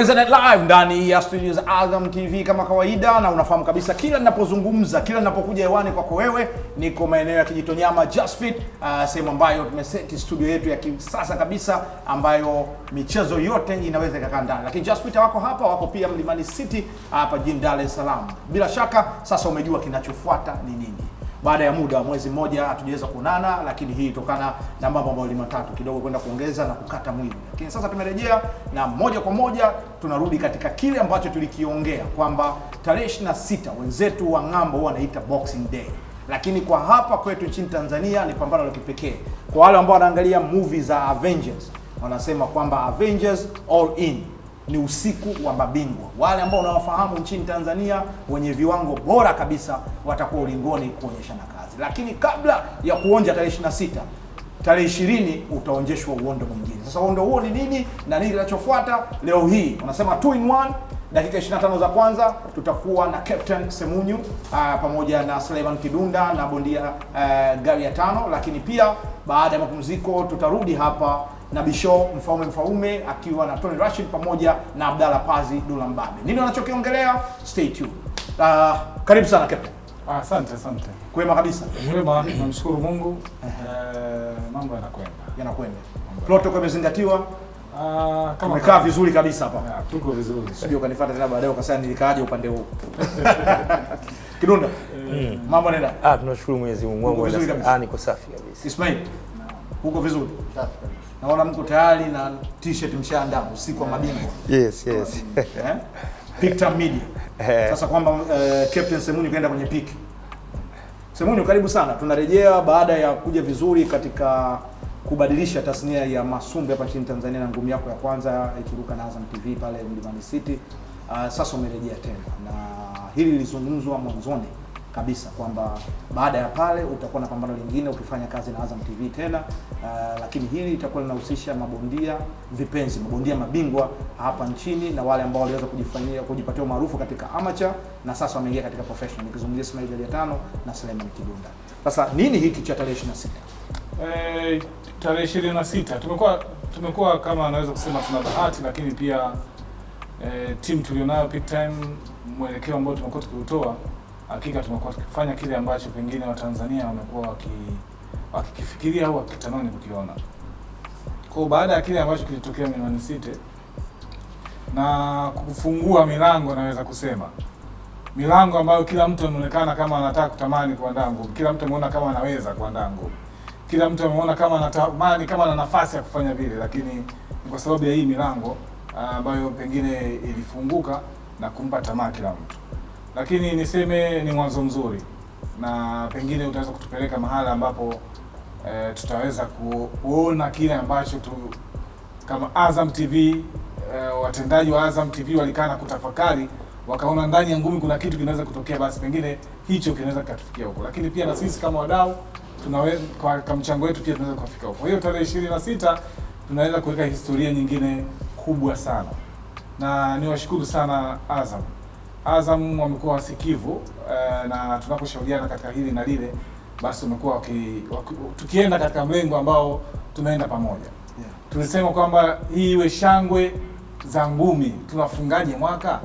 Wednesday Night Live ndani ya studio za Azam TV kama kawaida, na unafahamu kabisa kila ninapozungumza, kila ninapokuja hewani kwako wewe, niko maeneo ya Kijitonyama Just Fit, sehemu ambayo tumeseti studio yetu ya kisasa kabisa ambayo michezo yote inaweza ikakaa ndani. Lakini Just Fit wako hapa, wako pia Mlimani City hapa jijini Dar es Salaam. Bila shaka sasa umejua kinachofuata ni nini. Baada ya muda wa mwezi mmoja hatujaweza kuonana, lakini hii itokana na mambo mawili matatu kidogo kwenda kuongeza na kukata mwili. Lakini sasa tumerejea na moja kwa moja tunarudi katika kile ambacho tulikiongea kwamba tarehe 26 wenzetu wa ng'ambo wanaita Boxing Day. Lakini kwa hapa kwetu nchini Tanzania ni pambano la kipekee. Kwa wale ambao wanaangalia movie za Avengers, wanasema kwamba Avengers All In ni usiku wa mabingwa. Wale ambao unawafahamu nchini Tanzania wenye viwango bora kabisa watakuwa ulingoni kuonyeshana kazi. Lakini kabla ya kuonja tarehe 26, tarehe 20 utaonjeshwa uondo mwingine. Sasa uondo huo ni nini na nini kinachofuata? Leo hii unasema 2 in 1. Dakika 25 za kwanza tutakuwa na Captain Semunyu pamoja na Suleiman Kidunda na bondia Gari ya Tano. Lakini pia baada ya mapumziko tutarudi hapa na Bisho Mfaume akiwa na Tony Rashid pamoja na Abdalla Pazi Dula Mbabe. Nini wanachokiongelea? Stay tuned. Karibu sana Captain. Asante. Kwema kabisa. Kwema, namshukuru Mungu. Mambo Yanakwenda. Protocol imezingatiwa. Kama umekaa vizuri kabisa hapa. Tuko vizuri. Sio kanifuata tena baadaye ukasema nilikaaje upande huu. Kidunda. Mambo yanaenda. Tunashukuru Mwenyezi Mungu. Niko safi kabisa. Ismail. Uko vizuri? Safi kabisa. Naona mko tayari na t-shirt mshaandaa usiku wa mabingwa. Yes. Peak Time Media. Sasa kwamba Captain Semunyu kaenda kwenye peak. Semunyu, karibu sana. Tunarejea baada ya kuja vizuri katika kubadilisha tasnia ya masumbu hapa nchini Tanzania na ngumi yako ya kwanza ikiruka na Azam TV pale Mlimani City. Sasa umerejea tena. Na hili lilizungumzwa mwanzoni kabisa kwamba baada ya pale utakuwa na pambano lingine ukifanya kazi na Azam TV tena, lakini hili litakuwa linahusisha mabondia vipenzi, mabondia mabingwa hapa nchini na wale ambao waliweza kujipatia maarufu katika amateur na sasa wameingia katika professional. Nikizungumzia Ismail Gari ya Tano na Suleiman Kidunda. Sasa nini hiki cha tarehe 26? Tarehe 26 tumekuwa kama anaweza kusema tuna bahati, lakini pia timu tulionayo Peak Time, mwelekeo ambao tumekuwa tukiutoa, hakika tumekuwa tukifanya kile ambacho pengine Watanzania wamekuwa wakikifikiria au wakitamani kukiona. Kwa baada ya kile ambacho kilitokea Mlimani City na kufungua milango, naweza kusema milango ambayo kila mtu anaonekana kama anataka kutamani kuandaa ngumi, kila mtu ameona kama anaweza kuandaa ngumi, kila mtu ameona kama anatamani kama ana nafasi ya kufanya vile, lakini ni kwa sababu ya hii milango ambayo pengine ilifunguka na kumpa tamaa kila mtu. Lakini niseme ni mwanzo mzuri na pengine utaweza kutupeleka mahala ambapo tutaweza kuona kile ambacho kama Azam TV, watendaji wa Azam TV walikaa na kutafakari, wakaona ndani ya ngumi kuna kitu kinaweza kutokea, basi pengine hicho kinaweza katufikia huko. Lakini pia na sisi kama wadau tunaweza kwa mchango wetu pia tunaweza kufika huko. Kwa hiyo tarehe 26 tunaweza kuweka historia nyingine kubwa sana. Na niwashukuru sana Azam wamekuwa wasikivu na tunaposhauriana katika hili na lile, basi wamekuwa tukienda katika mlengo ambao tunaenda pamoja. Tulisema kwamba hii iwe shangwe za ngumi. Tunafungaje mwaka?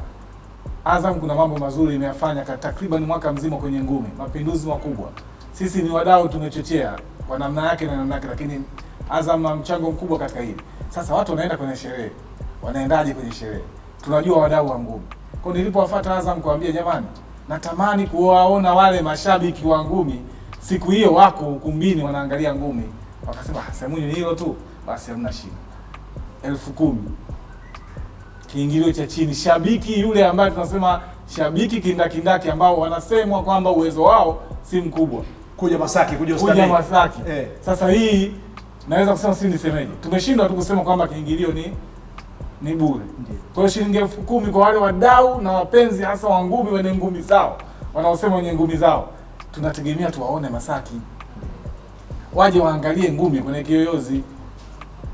Azam kuna mambo mazuri imeyafanya takriban mwaka mzima kwenye ngumi, mapinduzi makubwa. Sisi ni wadau, tumechochea kwa namna yake na namna yake, lakini Azam na mchango mkubwa katika hili. Sasa watu wanaenda kwenye sherehe, wanaendaje kwenye sherehe? Tunajua wadau wa ngumi. Kwa nilipowafuata Azam kuambia jamani, natamani kuwaona wale mashabiki wa ngumi siku hiyo wako ukumbini wanaangalia ngumi. Wakasema Semunyu ni hilo tu, basi hamna shida. 10,000. Kiingilio cha chini, shabiki yule ambaye tunasema shabiki kindaki ambao wanasemwa kwamba uwezo wao si mkubwa, kuja Masaki, kuja Masaki. Sasa hii naweza kusema si nisemeje, tumeshindwa tu kusema kwamba kiingilio ni bure. Kwa hiyo shilingi 10,000 kwa wale wadau na wapenzi hasa wa ngumi wenye ngumi zao, wanaosema wenye ngumi zao, tunategemea tuwaone Masaki. Waje waangalie ngumi kwenye kiyoyozi,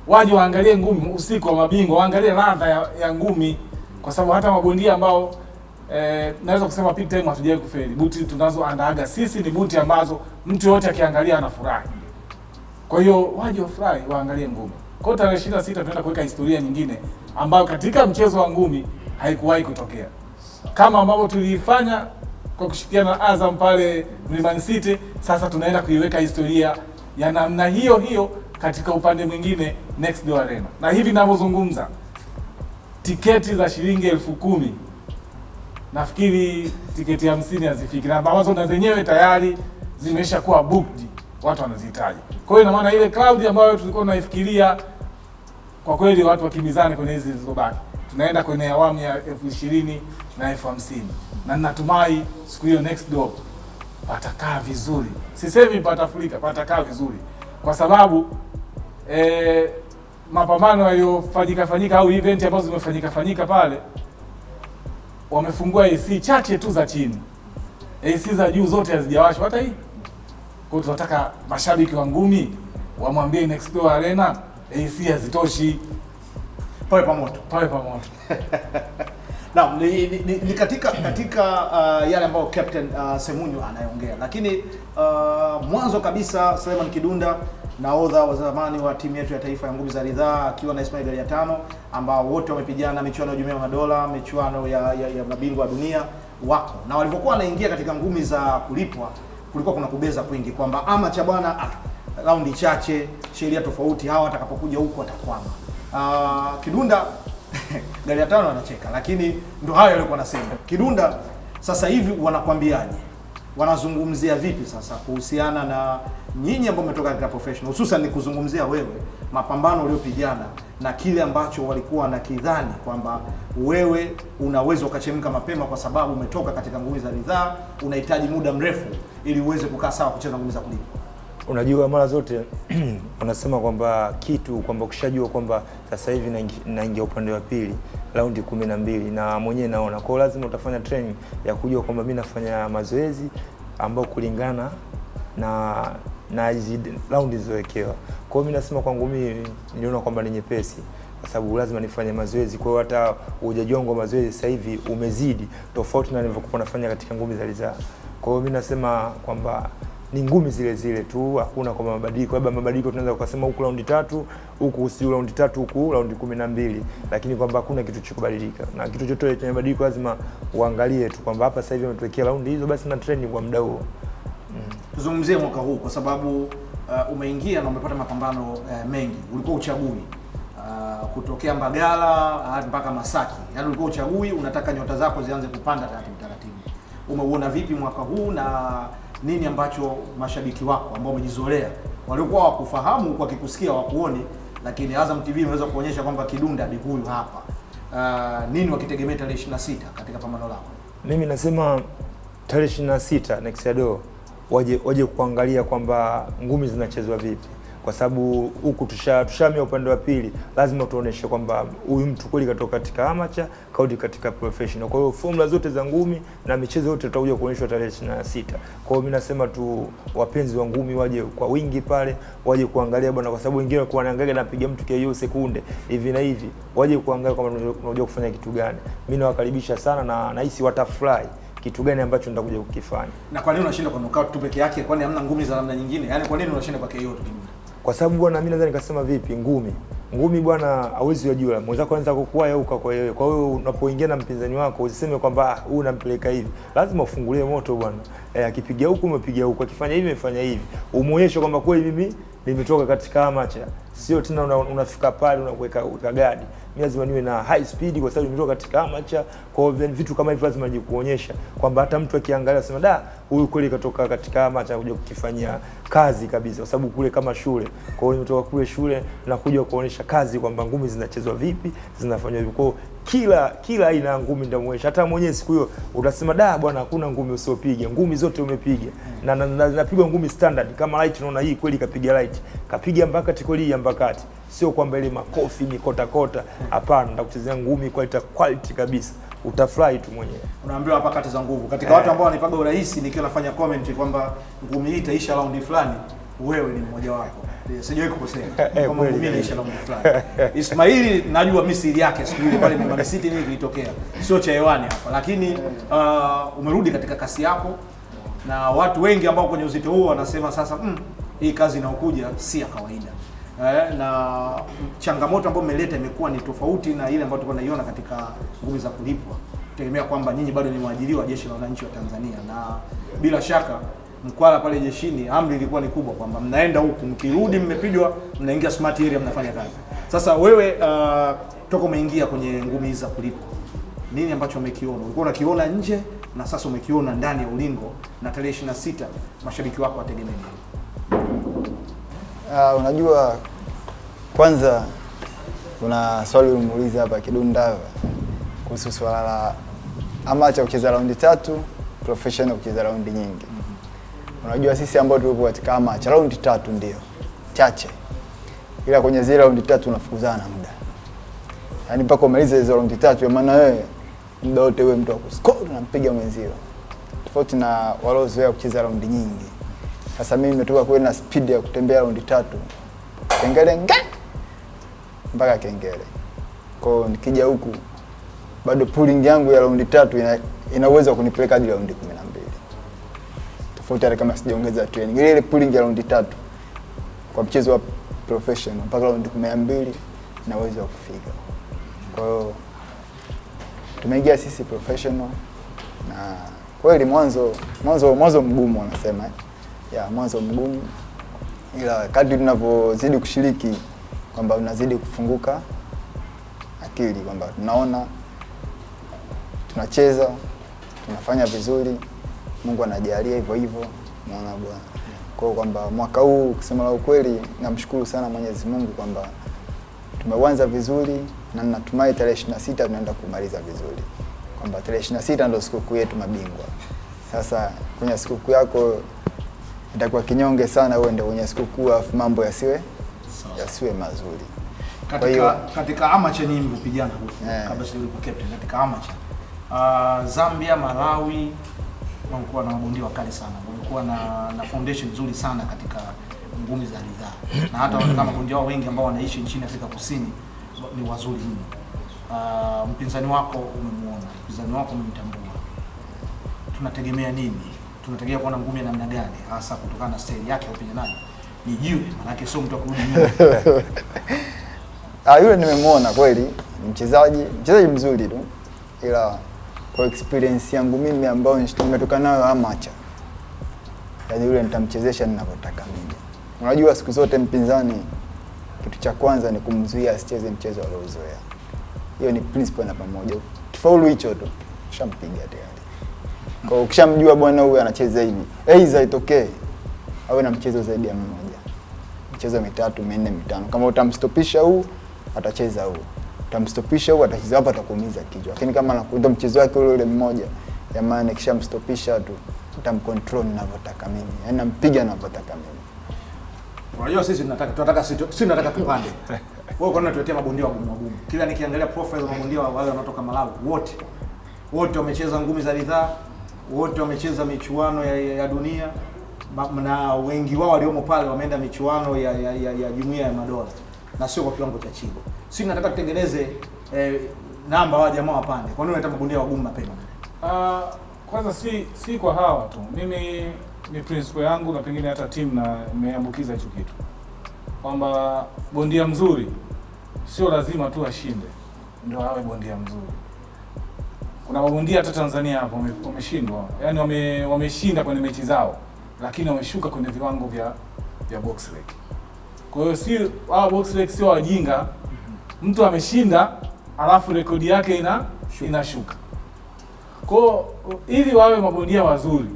waje waangalie ngumi usiku wa mabingwa, waangalie ladha ya ngumi, kwa sababu hata mabondia ambao naweza kusema Peak Time hatujawahi kufeli. Buti tunazoandaaga sisi ni buti ambazo mtu yote akiangalia anafurahi. Kwa hiyo waje wafurahi, waangalie ngumi. Kwa tarehe 26 tunaenda kuweka historia nyingine ambayo katika mchezo wa ngumi haikuwahi kutokea. Kama ambavyo tuliifanya kwa kushirikiana na Azam pale Mlimani City, sasa tunaenda kuiweka historia ya namna hiyo hiyo katika upande mwingine Next Door Arena. Na hivi ninavyozungumza, tiketi za shilingi 10,000 nafikiri tiketi 50 hazifiki, na ambazo na zenyewe tayari zimeshakuwa booked, watu wanazihitaji. Kwa hiyo ina maana ile crowd ambayo tulikuwa tunaifikiria, kwa kweli watu wakimbizane kwenye hizi zilizobaki, tunaenda kwenye awamu ya 20,000 na 50,000, na ninatumai siku hiyo Next Door patakaa vizuri. Sisemi patafurika, patakaa vizuri, kwa sababu mapambano yaliyofanyika au event ambazo zimefanyika pale, wamefungua AC chache tu za chini, AC za juu zote hazijawashwa hata hii. Kwa hiyo tunataka mashabiki wa ngumi wamwambie Next Door Arena AC hazitoshi, pawe pamoto. Naam, ni katika yale ambayo Captain Semunyo anayeongea, lakini mwanzo kabisa Suleiman Kidunda, nahodha wa zamani wa timu yetu ya taifa ya ngumi za ridhaa, akiwa na Ismail Galiatano, ambao wote wamepigana michuano ya Jumuiya ya Madola, michuano ya mabingwa wa dunia wako, na walivyokuwa wanaingia katika ngumi za kulipwa, kulikuwa kuna kubeza kwingi kwamba amacha bwana, raundi chache, sheria tofauti, hawa atakapokuja huko atakwama. Kidunda Galiatano anacheka, lakini ndo hayo alikuwa anasema. Kidunda, sasa hivi wanakwambiaje? Wanazungumzia vipi sasa kuhusiana na nyinyi ambao umetoka katika professional, hususan ni kuzungumzia wewe mapambano uliopigana na kile ambacho walikuwa na kidhani kwamba wewe unaweza ukachemka mapema kwa sababu umetoka katika ngumi za ridhaa, unahitaji muda mrefu ili uweze kukaa sawa kucheza ngumi za kulipwa. Unajua mara zote wanasema kwamba kwamba ukishajua kwamba sasa hivi naingia upande wa pili raundi 12 na mwenyewe naona, kwa lazima utafanya training ya kujua kwamba mimi nafanya mazoezi ambao kulingana na hizi raundi zilizowekewa. Kwa hiyo mimi nasema kwangu mimi niliona kwamba ni nyepesi, kwa sababu lazima nifanye mazoezi. Kwa hiyo hata ujaji wangu wa mazoezi sasa hivi umezidi tofauti na nilivyokuwa nafanya katika ngumi za ridhaa. Kwa hiyo mimi nasema kwamba ni ngumi zile tu, hakuna kwa mabadiliko. Labda mabadiliko tunaweza kusema huku raundi 3, huku si raundi 3, huku raundi 12, lakini kwamba hakuna kitu cha kubadilika. Na kitu chochote chenye mabadiliko lazima uangalie tu kwamba hapa sasa hivi umetuwekea raundi hizo, basi na training kwa muda huo. Tuzungumzie mwaka huu kwa sababu umeingia na umepata mapambano mengi. Ulikuwa uchagui kutokea Mbagala hadi mpaka Masaki. Yaani ulikuwa uchagui, unataka nyota zako zianze kupanda taratibu. Umeuona vipi mwaka huu, na nini ambacho mashabiki wako ambao wamejizolea walikuwa wakufahamu kwa kikusikia wakuoni, lakini Azam TV imeweza kuonyesha kwamba Kidunda ni huyu hapa, nini wakitegemea tarehe 26 katika pambano lako? Mimi nasema tarehe 26 Next Door waje kuangalia kwamba ngumi zinachezwa vipi, kwa sababu huku tushamia upande wa pili, lazima tuoneshe kwamba huyu mtu kweli katoka katika amateur kaudi katika professional. Kwa hiyo formula zote za ngumi na michezo yote tutakuja kuonyeshwa tarehe 26. Kwa hiyo mimi nasema tu wapenzi wa ngumi waje kwa wingi pale, waje kuangalia bwana, kwa sababu wengine kwa wanaangalia napiga mtu KO sekunde hivi na hivi, waje kuangalia kama unajua kufanya kitu gani. Mimi nawakaribisha sana na nahisi watafurahi kitu gani ambacho nitakuja kukifanya. Na kwa nini unashinda kwa knockout tu peke yake? Kwani hamna ngumi za namna nyingine? Yaani kwa nini unashinda kwa KO tu? Kwa sababu bwana, mimi naweza nikasema vipi, ngumi bwana, hauwezi kujua mwenzako anaweza kukuaya huko kwa wewe. Kwa hiyo unapoingia na mpinzani wako usiseme kwamba huyu unampeleka hivi, lazima ufungulie moto bwana. Akipiga huku umepiga huku, akifanya hivi umefanya hivi, umuonyeshe kwamba kweli mimi nimetoka katika amateur. Sio tena unafika pale unakuweka gadi. Mimi lazima niwe na high speed kwa sababu nimetoka katika amateur. Kwa hiyo vitu kama hivi lazima nijikuonyesha kwamba hata mtu akiangalia asema da, huyu kweli katoka katika amateur kuja kukifanyia kazi kabisa, kwa sababu kule kama shule. Kwa hiyo nimetoka kule shule na kuja kuonyesha kazi kwamba ngumi zinachezwa vipi, zinafanywa vipi. Kwa kila aina ya ngumi ndamuonyesha. Hata mwenyewe siku hiyo utasema da bwana, hakuna ngumi usiopiga, ngumi zote umepiga. Na napiga ngumi standard kama light, unaona hii kweli kapiga light, kapiga mpaka tikoli ya mpakati. Sio kwamba ile makofi ni kota. Hapana, ndakuchezea ngumi kwa quality kabisa. Utafurahi tu mwenyewe. Unaambiwa hapa kati za nguvu. Katika watu ambao wanipaga urahisi nikiwa nafanya comment kwamba ngumi hii itaisha raundi fulani, wewe ni mmoja wapo. Sijawahi kukosea. Kama ngumi inaisha raundi fulani. Ismaili najua misili yake siku ile pale Mlimani City nini kilitokea. Sio cha hewani hapa, lakini umerudi katika kasi yako, na watu wengi ambao kwenye uzito huo wanasema sasa hii kazi inayokuja si ya kawaida. na changamoto ambayo mmeleta imekuwa ni tofauti na ile ambayo tulikuwa tunaiona katika ngumi za kulipwa. Tegemea kwamba nyinyi bado ni waajiriwa wa Jeshi la Wananchi wa Tanzania, na bila shaka mkwala pale jeshini amri ilikuwa ni kubwa kwamba mnaenda huku, mkirudi mmepigwa, mnaingia smart area, mnafanya kazi. Sasa wewe toka umeingia kwenye ngumi hizi za kulipwa, nini ambacho umekiona? Ulikuwa unakiona nje na sasa umekiona ndani ya ulingo, na tarehe 26 mashabiki wako wategemea nini? Unajua, kwanza kuna swali ulimuuliza hapa Kidunda kuhusu swala la amateur kucheza raundi 3, professional kucheza raundi nyingi. Unajua sisi ambao tulipo katika amateur raundi 3 ndio chache, ila kwenye zile raundi 3 unafukuzana muda, yaani mpaka umalize hizo raundi 3, maana wewe muda wote wewe mtu wa kuscore unampiga mwenzio, tofauti na waliozoea kucheza raundi nyingi. Sasa mimi nimetoka kwenda na speed ya kutembea raundi 3, kengele mpaka kengele. Kwa nikija huku bado pulling yangu ya raundi 3 ina uwezo wa kunipeleka hadi raundi 12. Tofauti hata kama sijaongeza training. Ile pulling ya raundi 3 kwa mchezo wa professional mpaka raundi 12 na uwezo wa kufika. Kwa hiyo tumeingia sisi professional, na kweli mwanzo mgumu wanasema. Mwanzo mgumu, ila kadri tunavyozidi kushiriki kwamba unazidi kufunguka akili, kwamba tunaona tunacheza, tunafanya vizuri, Mungu anajalia hivyo hivyo, naona bwana. Kwa hiyo kwamba mwaka huu kusema la ukweli namshukuru sana Mwenyezi Mungu kwamba tumeanza vizuri, na natumai tarehe 26 tunaenda kumaliza vizuri. Kwamba tarehe 26 ndio siku yetu mabingwa. Sasa kwenye siku yako itakuwa kinyonge sana wewe ndio kwenye siku afu mambo yasiwe mazuri. Katika amateur ni mpigana huko kabla sio kwa captain. Katika amateur Zambia, Malawi walikuwa na mabondia wakali sana, walikuwa na foundation nzuri sana katika ngumi za ridhaa, na hata kama mabondia wao wengi ambao wanaishi nchini Afrika Kusini ni wazuri mno. Mpinzani wako umemuona, mpinzani wako umemtambua, tunategemea nini? Tunategemea kuona ngumi ya namna gani hasa kutokana na style yake ya upiganaji? Ni jiwe, maana yake sio mtu akurudi nyuma. Yule nimemuona kweli, mchezaji mzuri tu, ila kwa experience yangu mimi ambayo nimetoka nayo amateur, yaani yule nitamchezesha ninavyotaka mimi. Unajua siku zote mpinzani, kitu cha kwanza ni kumzuia asicheze mchezo aliozoea. Hiyo ni principle namba moja. Kifaulu hicho tu shampiga tayari. Kwa ukishamjua bwana huyu anacheza hivi, aidha itokee awe na mchezo zaidi ya mmoja, mchezo 3, 4, 5. Kama utamstopisha huu atacheza huu, utamstopisha huu atacheza hapa, atakuumiza kichwa. Lakini kama anakuenda mchezo wake ule mmoja, jamani, nikishamstopisha tu nitamcontrol ninavyotaka mimi, yaani nampiga ninavyotaka mimi. Unajua sisi tunataka tupande. Wewe kwa nini unatuletea mabondia wagumu? Kila nikiangalia profile za mabondia wale wanaotoka Malawi, wote wamecheza ngumi za ridhaa, wote wamecheza michuano ya dunia, na wengi wao waliomo pale wameenda michuano ya Jumuiya ya Madola, na sio kwa kiwango cha chini. Sisi tunataka tutengeneze namba wa jamaa wapande. Kwa nini unataka mabondia wagumu mapema? Kwanza si kwa hawa tu. Mimi ni principle yangu, na pengine hata timu na imeambukiza hicho kitu, kwamba bondia mzuri sio lazima tu ashinde ndio awe bondia mzuri. Kuna mabondia hata Tanzania hapo wameshindwa, yani wameshinda kwenye mechi zao, lakini wameshuka kwenye viwango vya box leg. Kwa hiyo si hao box leg sio wajinga. Mtu ameshinda alafu rekodi yake inashuka. Kwa ili wawe mabondia wazuri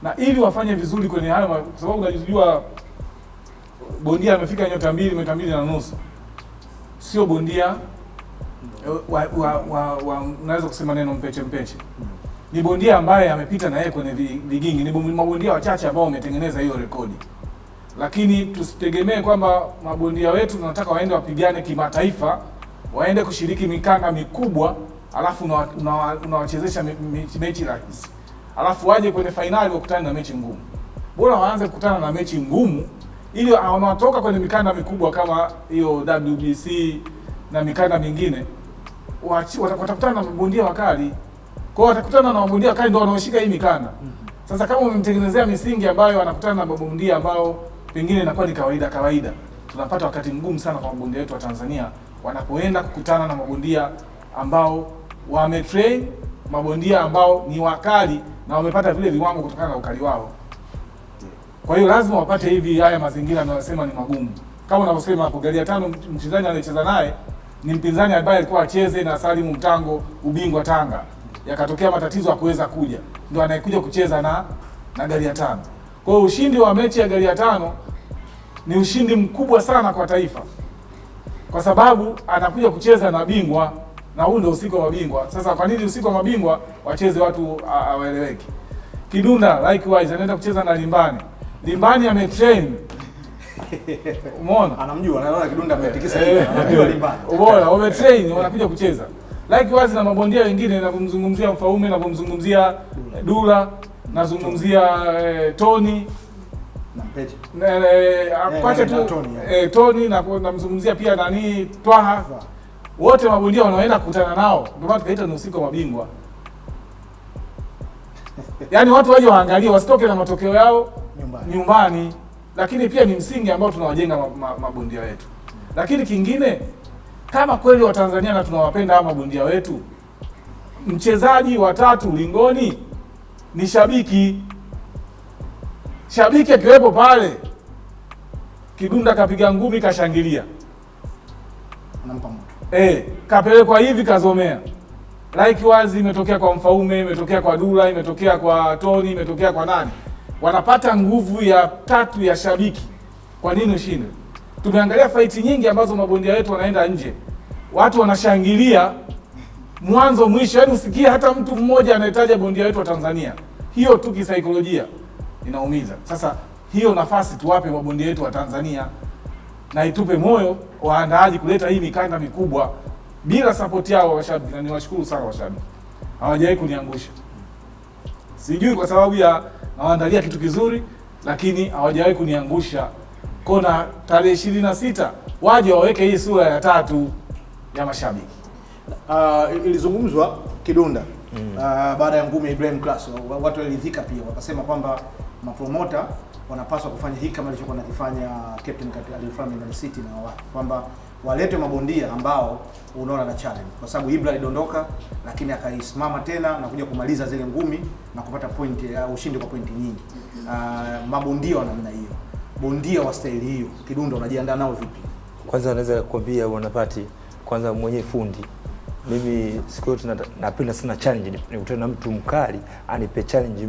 na ili wafanye vizuri kwenye hayo, kwa sababu unajua bondia amefika nyota 2, nyota 2.5, sio bondia unaweza kusema neno mpeche. Ni bondia ambaye amepita na yeye kwenye vigingi. Ni mabondia wachache ambao wametengeneza hiyo rekodi. Lakini tusitegemee kwamba mabondia wetu tunataka waende wapigane kimataifa, waende kushiriki mikanda mikubwa, alafu unawachezesha mechi rahisi, alafu waje kwenye finali wakutane na mechi ngumu. Bora waanze kukutana na mechi ngumu, ili wanatoka kwenye mikanda mikubwa kama hiyo WBC na mikanda mingine, watakutana na mabondia wakali. Kwa hiyo watakutana na mabondia wakali ndio wanaoshika hii mikanda. Sasa kama umemtengenezea misingi ambayo wanakutana na mabondia ambao pengine inakuwa ni kawaida, tunapata wakati mgumu sana kwa mabondia wetu wa Tanzania wanapoenda kukutana na mabondia ambao wametrain, mabondia ambao ni wakali na wamepata vile viwango kutokana na ukali wao. Kwa hiyo lazima wapate hivi haya mazingira yanayosema ni magumu. Kama unavyosema hapo, Galia Tano mchezaji anayecheza naye ni mpinzani ambaye alikuwa acheze na Salimu Mtango ubingwa Tanga. Yakatokea matatizo hakuweza kuja. Ndio anayekuja kucheza na Galia Tano. Kwa hiyo ushindi wa mechi ya Galia Tano ni ushindi mkubwa sana kwa taifa. Kwa sababu anakuja kucheza na bingwa na huu ndio usiku wa mabingwa. Sasa kwa nini usiku wa mabingwa wacheze watu hawaeleweki? Kidunda likewise anaenda kucheza na Limbani. Limbani ametrain. Umeona? Anamjua, anaona Kidunda ametikisa hivi. Anajua Limbani. Umeona, wametrain wanakuja kucheza. Likewise na mabondia wengine ninapomzungumzia Mfaume, ninapomzungumzia Dula, nazungumzia Tony na Mpeche. Kwacha tu Tony na namzungumzia pia nani Twaha. Wote mabondia wanaoenda kukutana nao. Ndio maana tukaita ni usiku wa mabingwa. Yaani watu waje waangalie, wasitoke na matokeo yao nyumbani. Lakini pia ni msingi ambao tunawajenga mabondia wetu. Lakini kingine, kama kweli wa Tanzania na tunawapenda hawa mabondia wetu, mchezaji wa tatu ulingoni ni shabiki. Shabiki akiwepo pale, Kidunda kapiga ngumi kashangilia. Anampa moto. Kapelekwa hivi kazomea. Likewise imetokea kwa Mfaume, imetokea kwa Dula, imetokea kwa Tony, imetokea kwa nani? Wanapata nguvu ya tatu ya shabiki. Kwa nini ushinde? Tumeangalia fight nyingi ambazo mabondia wetu wanaenda nje. Watu wanashangilia mwanzo mwisho, yaani usikie hata mtu mmoja anayetaja bondia wetu wa Tanzania. Hiyo tu kisaikolojia inaumiza. Sasa hiyo nafasi tuwape mabondia wetu wa Tanzania na itupe moyo waandaaji kuleta hii mikanda mikubwa. Bila support yao washabiki, na niwashukuru sana washabiki. Hawajawahi kuniangusha. Sijui kwa sababu ya nawaandalia kitu kizuri, lakini hawajawahi kuniangusha. Kona tarehe 26 waje waweke hii sura ya tatu ya mashabiki. Ilizungumzwa Kidunda baada ya ngumi ya Ibrahim Class. Watu waliridhika pia, wakasema kwamba mapromota wanapaswa kufanya hiki kama alichokuwa anakifanya Captain alifanya Man City na watu, kwamba walete mabondia ambao unaona na challenge, kwa sababu Ibra alidondoka lakini akaisimama tena na kuja kumaliza zile ngumi na kupata point ushindi kwa pointi nyingi. Mabondia wa namna hiyo, bondia wa staili hiyo, Kidunda unajiandaa nao vipi? Kwanza naweza kukwambia bwana Pati, kwanza mwenye fundi, mimi siku yote napenda sana challenge. Nikutana na mtu mkali anipe challenge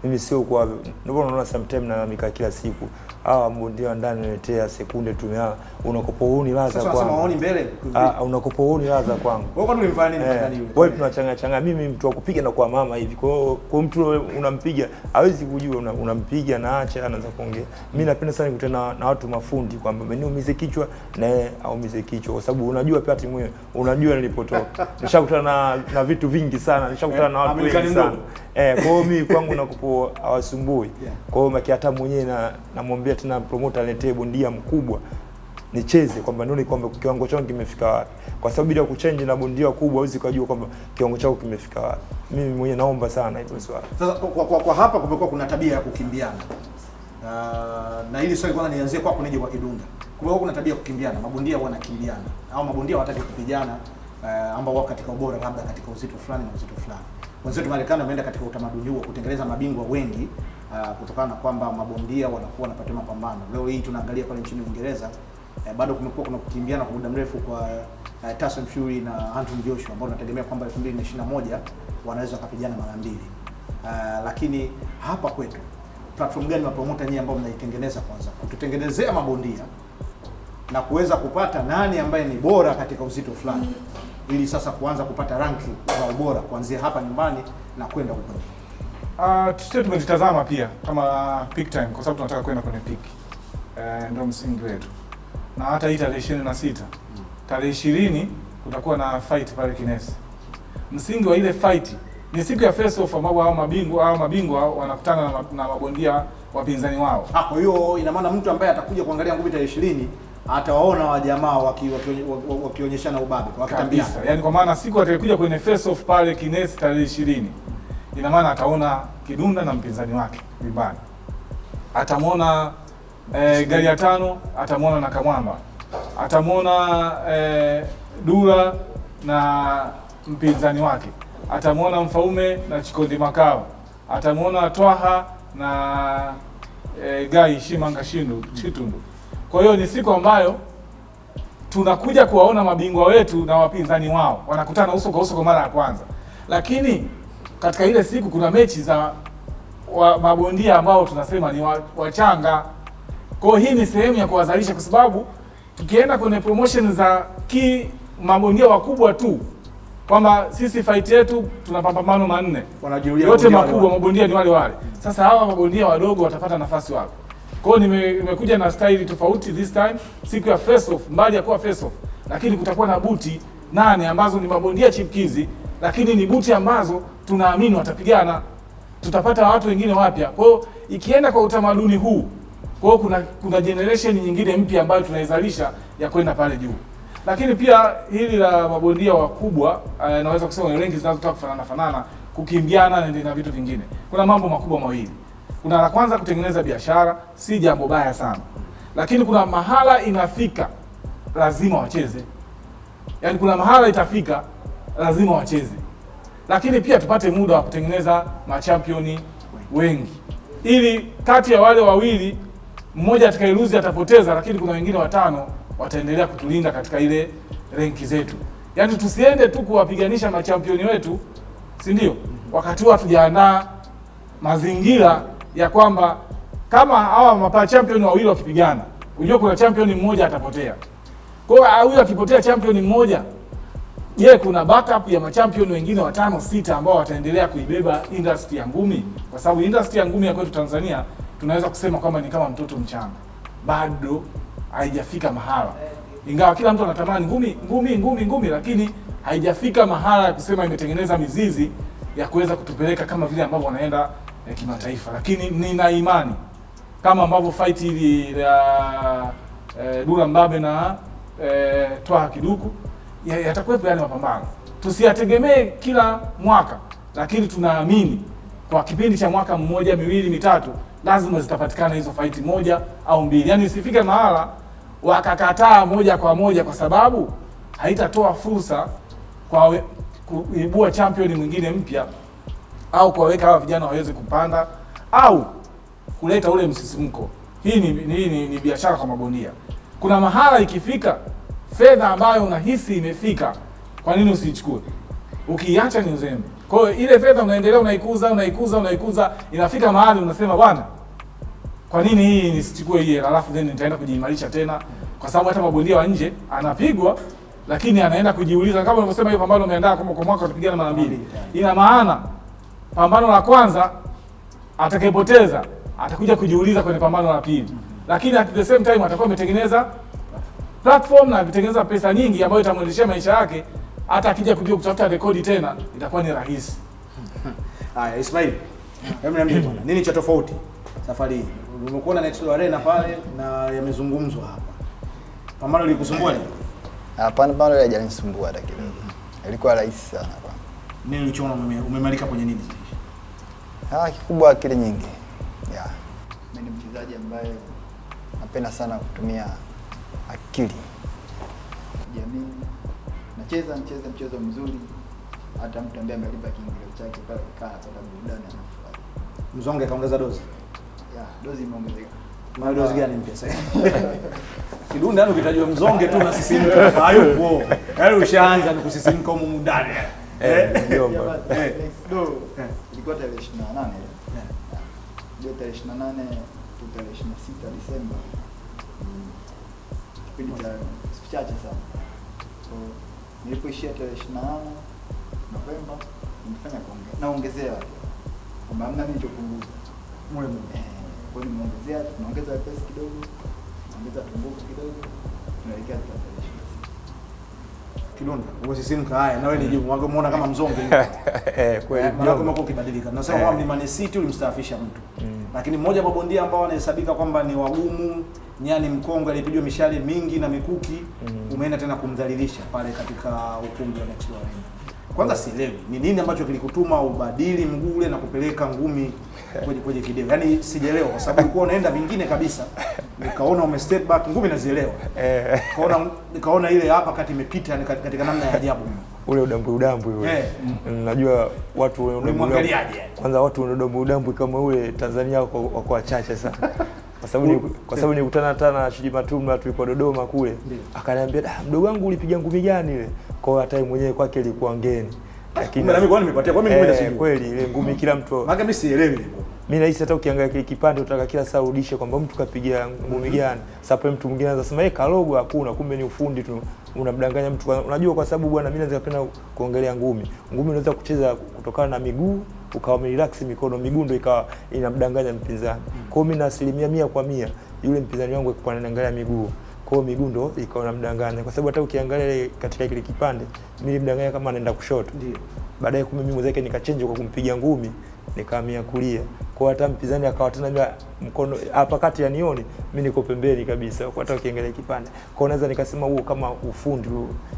mimi sio kwa ndio unaona sometimes na mika kila siku hawa mbondia ndani niletea sekunde tu ya unakopouni laza kwangu. Sasa maoni mbele. Unakopouni laza kwangu. Wewe kwani unifanya nini ndani yule? Wewe tunachanga mimi mtu wa kupiga na kwa mama hivi. Kwa mtu unampiga hawezi kujua unampiga na acha anaanza kuongea. Mimi napenda sana kukutana na watu mafundi kwamba meniumize kichwa na aumize kichwa, kwa sababu unajua pia timu hiyo unajua nilipotoka. Nishakutana na vitu vingi sana, nishakutana na watu wengi sana. Kwa hiyo mimi kwangu nakupo hawasumbui. Kwa hiyo maki hata mwenyewe namwambia tena promoter aletee bondia mkubwa nicheze, kwamba nione kwamba kiwango changu kimefika wapi, kwa sababu bila kuchange na bondia kubwa huwezi kujua kwamba kiwango chako kimefika wapi. Mimi mwenyewe naomba sana hivyo swali. Sasa kwa hapa kumekuwa kuna tabia ya kukimbiana. Na hili swali kwanza nianzie kwako nije kwa Kidunda. Kumekuwa kuna tabia ya kukimbiana, mabondia wanakimbiana au mabondia hawataki kupigana ambao wako katika ubora labda katika uzito fulani na uzito fulani. Wenzetu Marekani wameenda katika utamaduni huo kutengeneza mabingwa wengi kutokana na kwamba mabondia wanakuwa wanapata mapambano. Leo hii tunaangalia pale nchini Uingereza bado kumekuwa kuna kukimbiana kwa muda mrefu kwa Tyson Fury na Anthony Joshua ambao tunategemea kwamba 2021 wanaweza kupigana mara mbili. Lakini hapa kwetu platform gani mapromota nyinyi ambao mnaitengeneza kwanza kututengenezea mabondia na kuweza kupata nani ambaye ni bora katika uzito fulani, ili sasa kuanza kupata ranking za ubora kuanzia hapa nyumbani na kwenda huko. Sisi tumejitazama pia kama peak time kwa sababu tunataka kwenda kwenye peak. Ndio msingi wetu. Na hata hii tarehe 26, tarehe 20 kutakuwa na fight pale Kinesi. Msingi wa ile fight ni siku ya face off ambapo hao mabingwa wanakutana na mabondia wapinzani wao. Kwa hiyo ina maana mtu ambaye atakuja kuangalia ngumi tarehe 20 atawaona wa jamaa wakionyeshana ubabe wakitambiana. Yaani kwa maana siku atakuja kwenye face off pale Kinesi tarehe 20. Ina maana ataona Kidunda na mpinzani wake Limbani. Atamuona gari ya 5 atamuona na Kamwamba, atamuona Dula na mpinzani wake, atamuona Mfaume na Chikondi Makao, atamuona Twaha na Gai Shimanga Chitundu. Kwa hiyo ni siku ambayo tunakuja kuwaona mabingwa wetu na wapinzani wao wanakutana uso kwa uso kwa mara ya kwanza, lakini katika ile siku kuna mechi za mabondia ambao tunasema ni wachanga. Kwa hiyo hii ni sehemu ya kuwazalisha, kwa sababu tukienda kwenye promotion za mabondia wakubwa tu kwamba sisi fight yetu tuna mapambano 4 wanajirudia yote makubwa, mabondia ni wale wale. Sasa hawa mabondia wadogo watapata nafasi wapi? Kwa hiyo nimekuja na style tofauti this time, siku ya face off, mbali ya kuwa face off, lakini kutakuwa na buti 8 ambazo ni mabondia chipkizi, lakini ni buti ambazo tunaamini watapigana, tutapata watu wengine wapya. Kwa hiyo ikienda kwa utamaduni huu, kwa hiyo kuna generation nyingine mpya ambayo tunaizalisha ya kwenda pale juu. Lakini pia hili la mabondia wakubwa, naweza kusema ni rangi zinazotaka kufanana, kukimbiana na vitu vingine. Kuna mambo makubwa mawili. Kuna la kwanza, kutengeneza biashara, si jambo baya sana. Lakini kuna mahala inafika lazima wacheze. Yaani kuna mahala itafika lazima wacheze. Lakini pia tupate muda wa kutengeneza machampioni wengi, ili kati ya wale wawili mmoja atakayeluzi atapoteza, lakini kuna wengine 5 wataendelea kutulinda katika ile renki zetu. Yaani tusiende tu kuwapiganisha machampioni wetu, si ndio? Wakati huo hatujaandaa mazingira ya kwamba kama hawa mapa champion wawili wakipigana, unajua kuna champion mmoja atapotea. Kwa hiyo huyu akipotea champion mmoja, je, kuna backup ya machampion wengine 5 6 ambao wataendelea kuibeba industry ya ngumi? Kwa sababu industry ya ngumi ya kwetu Tanzania tunaweza kusema kwamba ni kama mtoto mchanga, bado haijafika mahala. Ingawa kila mtu anatamani ngumi, lakini haijafika mahala ya kusema imetengeneza mizizi ya kuweza kutupeleka kama vile ambavyo wanaenda kimataifa. Lakini nina imani kama ambavyo fight hili la Dula Mbabe na Twaha Kiduku yatakuwepo yale mapambano. Tusiyategemee kila mwaka, lakini tunaamini kwa kipindi cha mwaka 1, 2, 3 lazima zitapatikana hizo fight 1 au 2. Yaani isifike mahala wakakataa moja kwa moja, kwa sababu haitatoa fursa kwa kuibua champion mwingine mpya, au kuwaweka hawa vijana waweze kupanda, au kuleta ule msisimko. Hii ni biashara kwa mabondia. Kuna mahala ikifika fedha ambayo unahisi imefika, kwa nini usiichukue? Ukiacha ni uzembe. Kwa hiyo ile fedha unaendelea unaikuza, inafika mahali unasema bwana, kwa nini hii nisichukue hii, alafu then nitaenda kujiimarisha tena, kwa sababu hata mabondia wa nje anapigwa, lakini anaenda kujiuliza, kama unavyosema hiyo pambano umeandaa kwa mwaka utapigana mara 2. Ina maana pambano la kwanza atakayepoteza atakuja kujiuliza kwenye pambano la pili, lakini at the same time atakuwa ametengeneza platform na ametengeneza pesa nyingi ambayo itamwendeshea maisha yake. Hata akija kuja kutafuta rekodi tena itakuwa ni rahisi. Haya, Ismail, hebu niambie bwana, nini cha tofauti safari hii? Umekuona Next Door Arena pale na yamezungumzwa hapa. Pambano lilikusumbua nini? Hapana, pambano halijanisumbua hata kidogo. Ilikuwa rahisi sana hapa. Nini ulichoona umemalika kwenye nini zaidi? Kikubwa akili nyingi. Mimi ni mchezaji ambaye napenda sana kutumia akili. Jamii nacheza mchezo mzuri, hata mtu ambaye amelipa kiingilio chake pale kaa kwa burudani anafurahi. Mzonge kaongeza dozi? Dozi imeongezeka. Maana dozi gani mpya sasa? Kidundi yani ukitajwa mzonge tu na sisimka hayupo. Yaani ushaanza ni kusisimka huko ndani. Ndio bwana. Ilikuwa tarehe 28. Ndio tarehe 28 tu tarehe 26 Disemba. Kipindi cha siku chache sana. So nilipoishia tarehe 28 Novemba nimefanya naongezea kwamba hamna mimi nilichopunguza. Mwe. Kwa hiyo nimeongezea, tunaongeza pesa kidogo, tunaongeza tumbuku kidogo, tunaelekea tarehe 26. Kidundi, usisimka haya na wewe ni jibu. Unaona kama mzonge kweli. Maana kama uko kibadilika. Nasema kwamba ni Man City ulimstaafisha mtu. Lakini mmoja wa mabondia ambao wanahesabika kwamba ni wagumu, nyani mkongwe alipigwa mishale mingi na mikuki, umeenda tena kumdhalilisha pale katika ukumbi wa Next Door Arena. Kwanza sielewi ni nini ambacho kilikutuma ubadili mguu ule na kupeleka ngumi kwenye kidevu. Yaani sijaelewa, kwa sababu ulikuwa unaenda vingine kabisa nikaona ume step back, ngumi nazielewa. Nikaona ile hapa kati imepita katika namna ya ajabu. Ule udambwi ule. Najua watu unamwangaliaje? Kwanza watu udambwi kama ule Tanzania wako wachache sana. Kwa sababu nilikutana hata na Shiji Matumla tulikuwa Dodoma kule. Akaniambia, "Mdogo wangu ulipiga ngumi gani ile?" Kwa hiyo hata yeye mwenyewe kwake ilikuwa ngeni. Lakini mimi kwa nimepatia kwa mimi ngumi nasijui. Kweli ile ngumi kila mtu. Maana mimi sielewi. Mimi nahisi hata ukiangalia kile kipande utaka kila saa urudishe kwamba mtu kapiga ngumi gani. Sasa mtu mwingine anaweza sema kalogo, hakuna, kumbe ni ufundi tu. Unamdanganya mtu. Unajua kwa sababu bwana, mimi naweza kupenda kuongelea ngumi. Ngumi unaweza kucheza kutokana na miguu, ukawa relax mikono, miguu ndio ikawa inamdanganya mpinzani. Kwa hiyo mimi na 100% yule mpinzani wangu alikuwa anaangalia miguu. Kwa hiyo miguu ndio ikawa inamdanganya. Kwa sababu hata ukiangalia katika kile kipande, mimi nilimdanganya kama anaenda kushoto. Ndio. Baadaye kumbe mimi mwenzake nikachange kwa kumpiga ngumi, nikahamia kulia. Kwa hata mpinzani akawa tena mkono hapa kati ya nioni, mimi niko pembeni kabisa. Kwa hata ukiangalia kipande. Kwa naweza nikasema huo kama ufundi,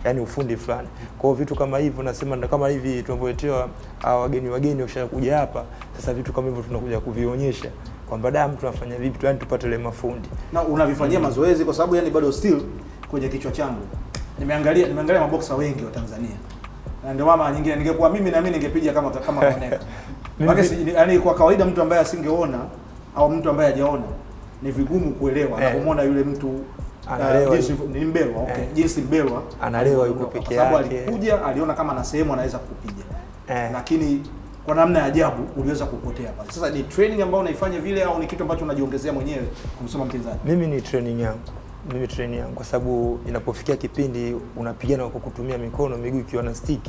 yani ufundi fulani. Kwa hiyo vitu kama hivyo nasema kama hivi tunavyoletewa wageni washakuja hapa. Sasa vitu kama hivyo tunakuja kuvionyesha kwamba mtu anafanya vipi, yani tupate ile mafundi. Na unavifanyia mazoezi kwa sababu yani bado still kwenye kichwa changu. Nimeangalia maboksa wengi wa Tanzania. Na ndio mama nyingine ningekuwa mimi na mimi ningepiga kama Moneka. Yaani kwa kawaida mtu ambaye asingeona au mtu ambaye hajaona ni vigumu kuelewa anapomwona yule mtu jinsi ni Mbelwa, jinsi Mbelwa analewa yuko peke yake. Sababu alikuja aliona kama na sehemu anaweza kupiga. Lakini kwa namna ya ajabu uliweza kupotea pale. Sasa ni training ambayo unaifanya vile au ni kitu ambacho unajiongezea mwenyewe kumsoma mpinzani? Mimi ni training yangu kwa sababu inapofikia kipindi unapigana kwa kutumia mikono, miguu ikiwa na stick.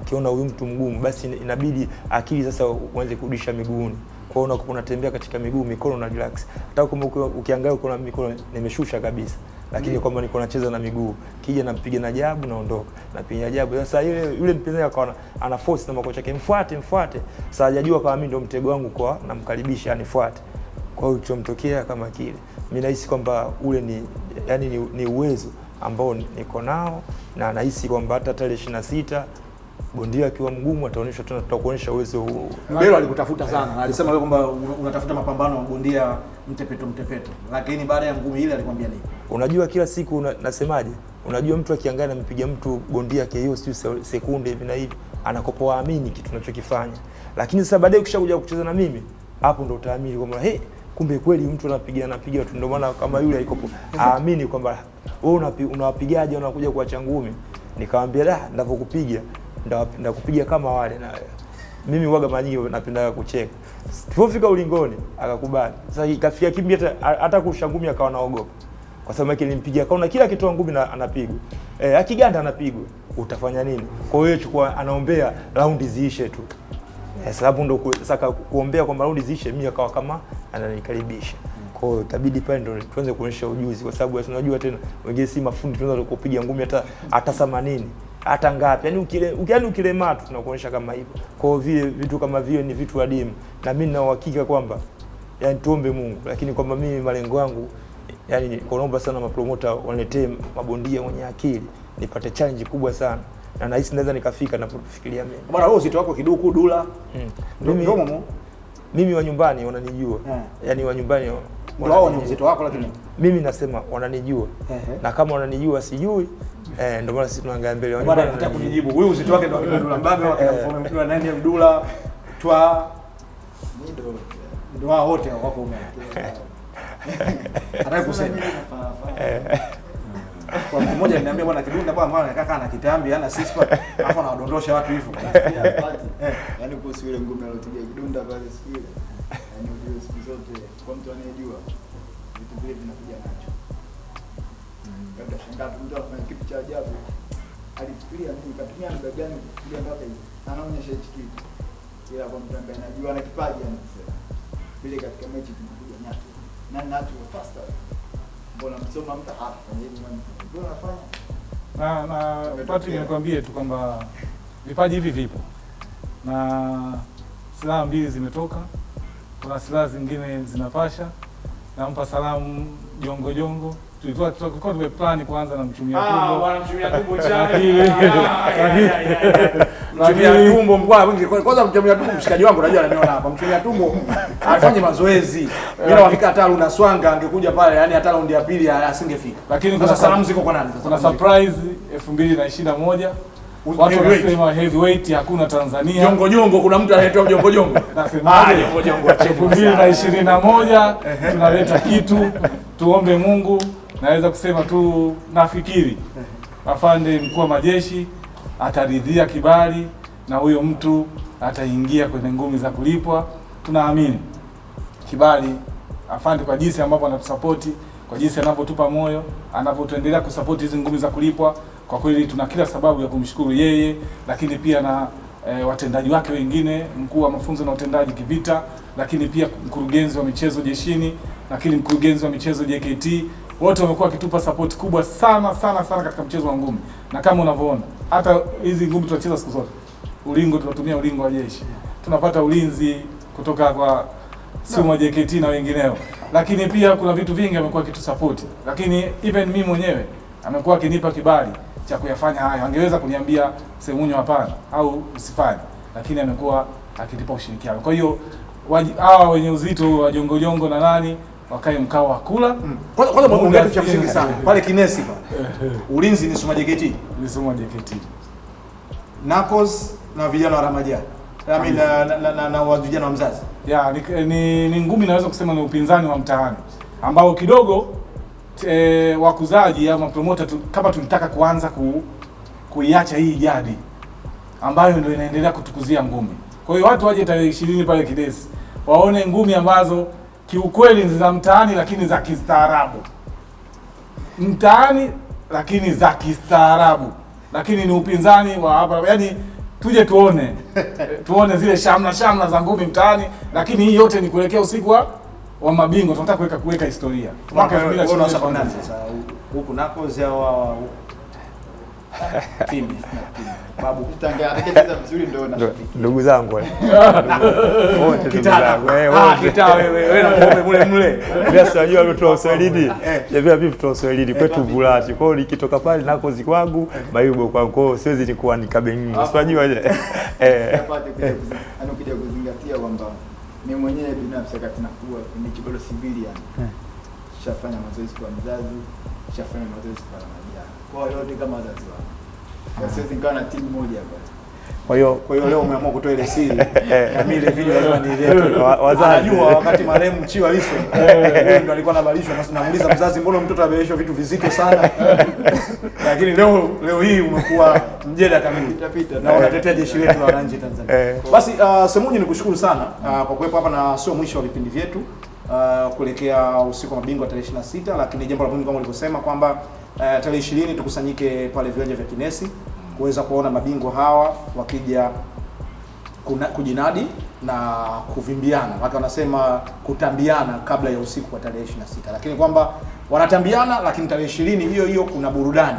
Ukiona huyu mtu mgumu basi inabidi akili sasa uanze kurudisha miguuni. Kwa hiyo unatembea katika miguu, mikono na relax. Hata kama ukiangalia uko na mikono nimeshusha kabisa. Lakini kwamba niko nacheza na miguu, kija nampiga na jabu naondoka. Napiga jabu. Sasa yule mpinzani akaona ana force na makocha yake mfuate. Sasa hajajua kama mimi ndio mtego wangu kwa namkaribisha anifuate. Kwa hiyo kilichomtokea kama kile. Mimi nahisi kwamba ule ni uwezo ambao niko nao na nahisi kwamba hata tarehe 26 bondia akiwa mgumu ataonyesha tena, tutakuonyesha uwezo huo. Mbelwa alikutafuta sana na alisema wewe kwamba unatafuta mapambano ya bondia mtepeto. Lakini baada ya ngumi ile alikwambia nini? Unajua kila siku nasemaje? Unajua mtu akiangalia ampiga mtu bondia KO sio sekunde hivi na hivi, anakopoa amini kitu tunachokifanya. Lakini sasa baadaye ukishakuja kucheza na mimi, hapo ndo utaamini kwamba kumbe kweli mtu anapiga tu. Ndio maana kama yule alikopo aamini kwamba wewe unawapigaje unakuja kuacha ngumi. Nikamwambia ninapokupiga ndakupiga kama wale na mimi huaga mara nyingi napenda kucheka. Tulipofika ulingoni akakubali. Sasa ikafikia kimbi hata kurusha ngumi akawa naogopa. Kwa sababu yake nilimpigia akaona kila kitu ngumi na anapigwa. Akiganda anapigwa. Utafanya nini? Kwa hiyo chukua anaombea raundi ziishe tu. Sababu ndo saka kuombea kwamba raundi ziishe, mimi akawa kama ananikaribisha. Kwa hiyo itabidi pale ndo tuanze kuonyesha ujuzi kwa sababu tunajua tena wengine si mafundi, tunaweza kupiga ngumi hata 80 hata ngapi. Yaani ukilema tu tunakuonyesha kama hivyo. Kwa hiyo vile vitu kama vile ni vitu adimu na mimi nina uhakika kwamba yani tuombe Mungu, lakini kwamba mimi malengo yangu yani naomba sana mapromota wanetee mabondia mwenye akili nipate challenge kubwa sana. Na nahisi naweza nikafika napofikiria mimi. Bwana wewe uzito wako kiduku dula. Mimi wa nyumbani wananijua. Yaani wa nyumbani wao ni uzito wako lakini mimi nasema wananijua. Na kama wananijua sijui ndio maana sisi tunaangalia mbele. Bwana nataka kunijibu. Huyu uzito wake ndio dula mbabe wake na mfano nani Abdullah twa ndio wote wako ume. Anataka kusema kwa mmoja niambia bwana Kidunda bwana mwana kaka ana kitambi ana sispa alafu anawadondosha watu hivyo. Yaani kuhusu yule ngumi alotiga Kidunda pale siku ile. Yaani unajua siku zote kwa mtu anayejua vitu vile vinakuja nacho. Kabla shangaa mtu afanye kitu cha ajabu. Alifikiria mimi katumia muda gani kufikiria mpaka hivi. Anaonyesha hichi kitu. Ila kwa mtu ambaye anajua ana kipaji anasema. Vile katika mechi tunakuja nyati. Na natu faster. Mbona msoma mtu hafanya hivi mwana. Mbona anafanya? Na Pati nikwambie tu kwamba vipaji hivi vipo. Na silaha mbili zimetoka. Kuna silaha zingine zinapasha. Nampa salamu Jongo. Tulikuwa tumeplan kwanza na Mchumia Tumbo. Bwana Mchumia Tumbo chai. Mchumia tumbo mkwa mwingi. Kwanza mchumia tumbo mshikaji wangu unajua ananiona hapa. Mchumia tumbo afanye mazoezi. Bila hakika hata una swanga angekuja pale, yani hata raundi ya pili asingefika. Lakini kuna salamu ziko kwa nani? Kuna surprise 2021. Watu wanasema heavyweight hakuna Tanzania. Jongo kuna mtu anaitwa jongo. Nasemaje? Jongo 2021 tunaleta kitu, tuombe Mungu. Naweza kusema tu nafikiri afande mkuu wa majeshi ataridhia kibali na huyo mtu ataingia kwenye ngumi za kulipwa. Tunaamini kibali afande kwa jinsi ambavyo anatusapoti, kwa jinsi anavyotupa moyo, anavyotuendelea kusapoti hizo ngumi za kulipwa. Kwa kweli tuna kila sababu ya kumshukuru yeye, lakini pia na watendaji wake wengine, mkuu wa mafunzo na utendaji kivita, lakini pia mkurugenzi wa michezo jeshini, lakini mkurugenzi wa michezo JKT. Wote wamekuwa wakitupa support kubwa sana katika mchezo wa ngumi. Na kama unavyoona, hata hizi ngumi tunacheza siku zote, ulingo tunatumia ulingo wa jeshi. Tunapata ulinzi kutoka kwa Suma JKT na wengineo. Lakini pia kuna vitu vingi amekuwa akitusupport. Lakini even mimi mwenyewe amekuwa akinipa kibali cha kuyafanya hayo. Angeweza kuniambia Semunyo hapana au usifanye, lakini amekuwa akinipa ushirikiano. Kwa hiyo hawa wenye uzito wa jongo na nani wakae mkao wa kula. Kwanza mwongea kitu cha msingi sana. Pale Kinesi pale. Ulinzi ni Suma JKT. Ni Suma JKT. Knuckles na vijana wa Ramaja. Na vijana wa Mzazi. Ya, ni ngumi naweza kusema ni upinzani wa mtaani ambao kidogo wakuzaji ama promoter kama tulitaka kuanza kuiacha hii jadi ambayo ndio inaendelea kutukuzia ngumi. Kwa hiyo watu waje tarehe 20 pale Kidesi waone ngumi ambazo kiukweli ni za mtaani lakini za kistaarabu. Mtaani lakini za kistaarabu. Lakini ni upinzani wa hapa, yaani tuje tuone zile shamla za ngumi mtaani, lakini hii yote ni kuelekea usiku wa mabingwa. Tunataka kuweka historia. Mwaka 2020 sasa huku Knuckles au Kimi babu Atakayecheza vizuri ndio ndugu zangu wale. Wote Kitana. Kita wewe na mule. Bila sijua mtu wa Swahili. Javia vipi tu Swahili kwetu bulati. Kwa hiyo nikitoka pale Knuckles kwangu, Mayubo kwangu. Kwa hiyo siwezi nikuwa nikabengi. Unajua je? Anakuja kuzingatia kwamba mimi mwenyewe binafsi wakati nakuwa ni kibalo civilian yani. Shafanya mazoezi kwa Mzazi, shafanya mazoezi kwa Ramaja. Kwa hiyo yote kama wazazi wangu. Siwezi nikawa na timu moja hapa. Kwa hiyo leo umeamua kutoa ile siri. Na mimi ile video alikuwa ni ile wazazi. Anajua wakati marehemu Mchiwa Lissu ndio alikuwa anabalishwa na namuuliza Mzazi, mbona mtoto amelishwa vitu vizito sana? Lakini leo hii umekuwa mjeda kamili. Na unatetea jeshi letu la wananchi Tanzania. Basi Semunyo nikushukuru sana kwa kuwepo hapa, na sio mwisho wa vipindi vyetu kuelekea usiku wa mabingwa tarehe 26, lakini jambo la muhimu kama ulivyosema kwamba tarehe 20 tukusanyike pale viwanja vya Kinesi kuweza kuona mabingwa hawa wakija kujinadi na kuvimbiana. Waka wanasema kutambiana kabla ya usiku wa tarehe 26. Lakini kwamba wanatambiana, lakini tarehe 20 hiyo kuna burudani.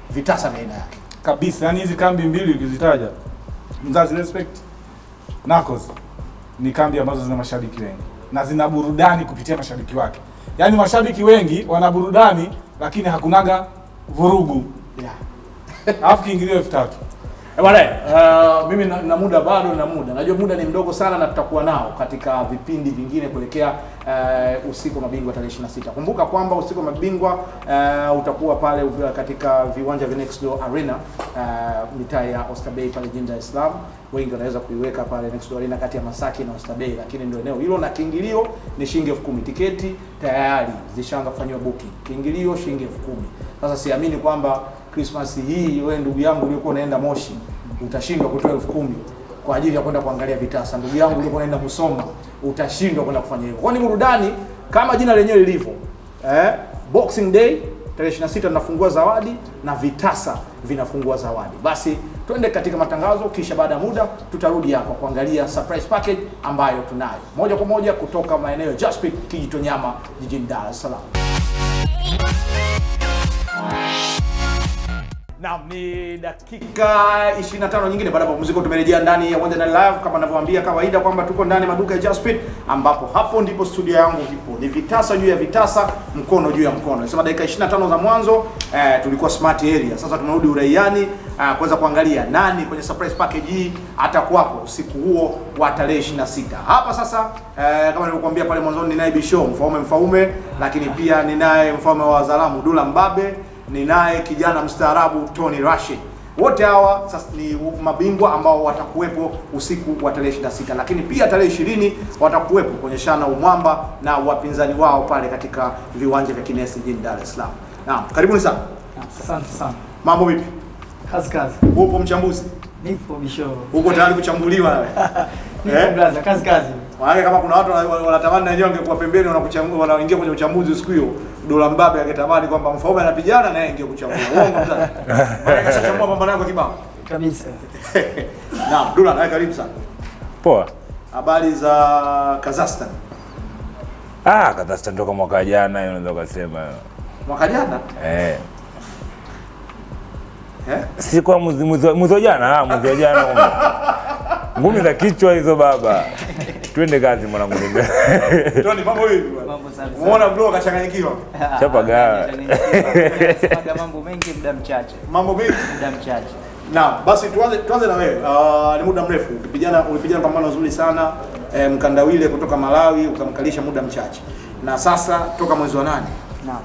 Vitasa vya aina yake. Kabisa, yani hizi kambi mbili ukizitaja, Mzazi Respect, Knuckles, ni kambi ambazo zina mashabiki wengi na zina burudani kupitia mashabiki wake. Yaani mashabiki wengi wana burudani lakini hakunaga vurugu. Yeah. Alafu kiingilio 3000. Bwana, mimi na muda bado na muda. Najua muda ni mdogo sana na tutakuwa nao katika vipindi vingine kuelekea usiku wa mabingwa tarehe 26. Kumbuka kwamba usiku wa mabingwa utakuwa pale katika viwanja vya Next Door Arena, mitaa ya Oysterbay pale jijini Dar es Salaam. Wengi wanaweza kuiweka pale Next Door Arena kati ya Masaki na Oysterbay, lakini ndio eneo hilo, na kiingilio ni shilingi 10,000. Tiketi tayari zishaanza kufanywa booking. Kiingilio shilingi 10,000. Sasa siamini kwamba Christmas hii wewe ndugu yangu uliokuwa unaenda Moshi utashindwa kutoa 10,000 kwa ajili ya kwenda kuangalia vitasa. Ndugu yangu uliokuwa unaenda Musoma utashindwa kwenda kufanya hivyo. Kwani burudani kama jina lenyewe lilivyo. Boxing Day tarehe 26 tunafungua zawadi na vitasa vinafungua zawadi. Basi twende katika matangazo, kisha baada ya muda tutarudi hapa kuangalia surprise package ambayo tunayo. Moja kwa moja kutoka maeneo ya Jaspit Kijitonyama jijini Dar es Salaam. Naam, ni dakika 25 nyingine baada ya mapumziko tumerejea ndani ya Uwanja na Live, kama ninavyowaambia kawaida kwamba tuko ndani maduka ya Jaspit, ambapo hapo ndipo studio yangu ipo. Ni vitasa juu ya vitasa, mkono juu ya mkono. Nasema dakika 25 za mwanzo tulikuwa smart area. Sasa tumerudi uraiani, kuweza kuangalia nani kwenye surprise package hii atakuwapo usiku huo wa tarehe 26. Hapa sasa kama nilivyokuambia pale mwanzoni, ninaye Bisho Mfaume, lakini pia ninaye mfalme wa Wazalamu Dula Mbabe, ninaye kijana mstaarabu Tony Rashid. Wote hawa sasa ni mabingwa ambao watakuwepo usiku wa tarehe 26, lakini pia tarehe 20 watakuwepo kuonyeshana umwamba na wapinzani wao pale katika viwanja vya Kinesi jijini Dar es Salaam. Naam, karibuni sana. Asante sana. Mambo vipi? Kazi. Upo mchambuzi? Nipo Bisho. Uko tayari kuchambuliwa nawe? Nipo blaza, kazi. Maana kama kuna watu wanatamani na wenyewe wangekuwa pembeni wanaingia kwenye uchambuzi siku hiyo, Dula Mbabe angetamani kwamba Mfaume anapigana na yeye ingie kuchambua. Uongo mzee. Maana kashachambua pambano yako kibao. Kabisa. Naam, Dula, nawe karibu sana. Poa. Habari za Kazakhstan? Kazakhstan toka mwaka jana hiyo unaweza kusema. Mwaka jana? Si kwa mwezi wa jana, ngumi za kichwa hizo baba. Twende kazi mwanangu. Tony, mambo hivi bwana. Mambo safi. Umeona bro kachanganyikiwa? Chapa gawa. Mambo mengi muda mchache. Mambo mengi Muda mchache. Naam, basi tuanze na wewe. Ni muda mrefu ulipigana pambano zuri sana, Mkandawile kutoka Malawi ukamkalisha muda mchache. Na sasa toka mwezi wa 8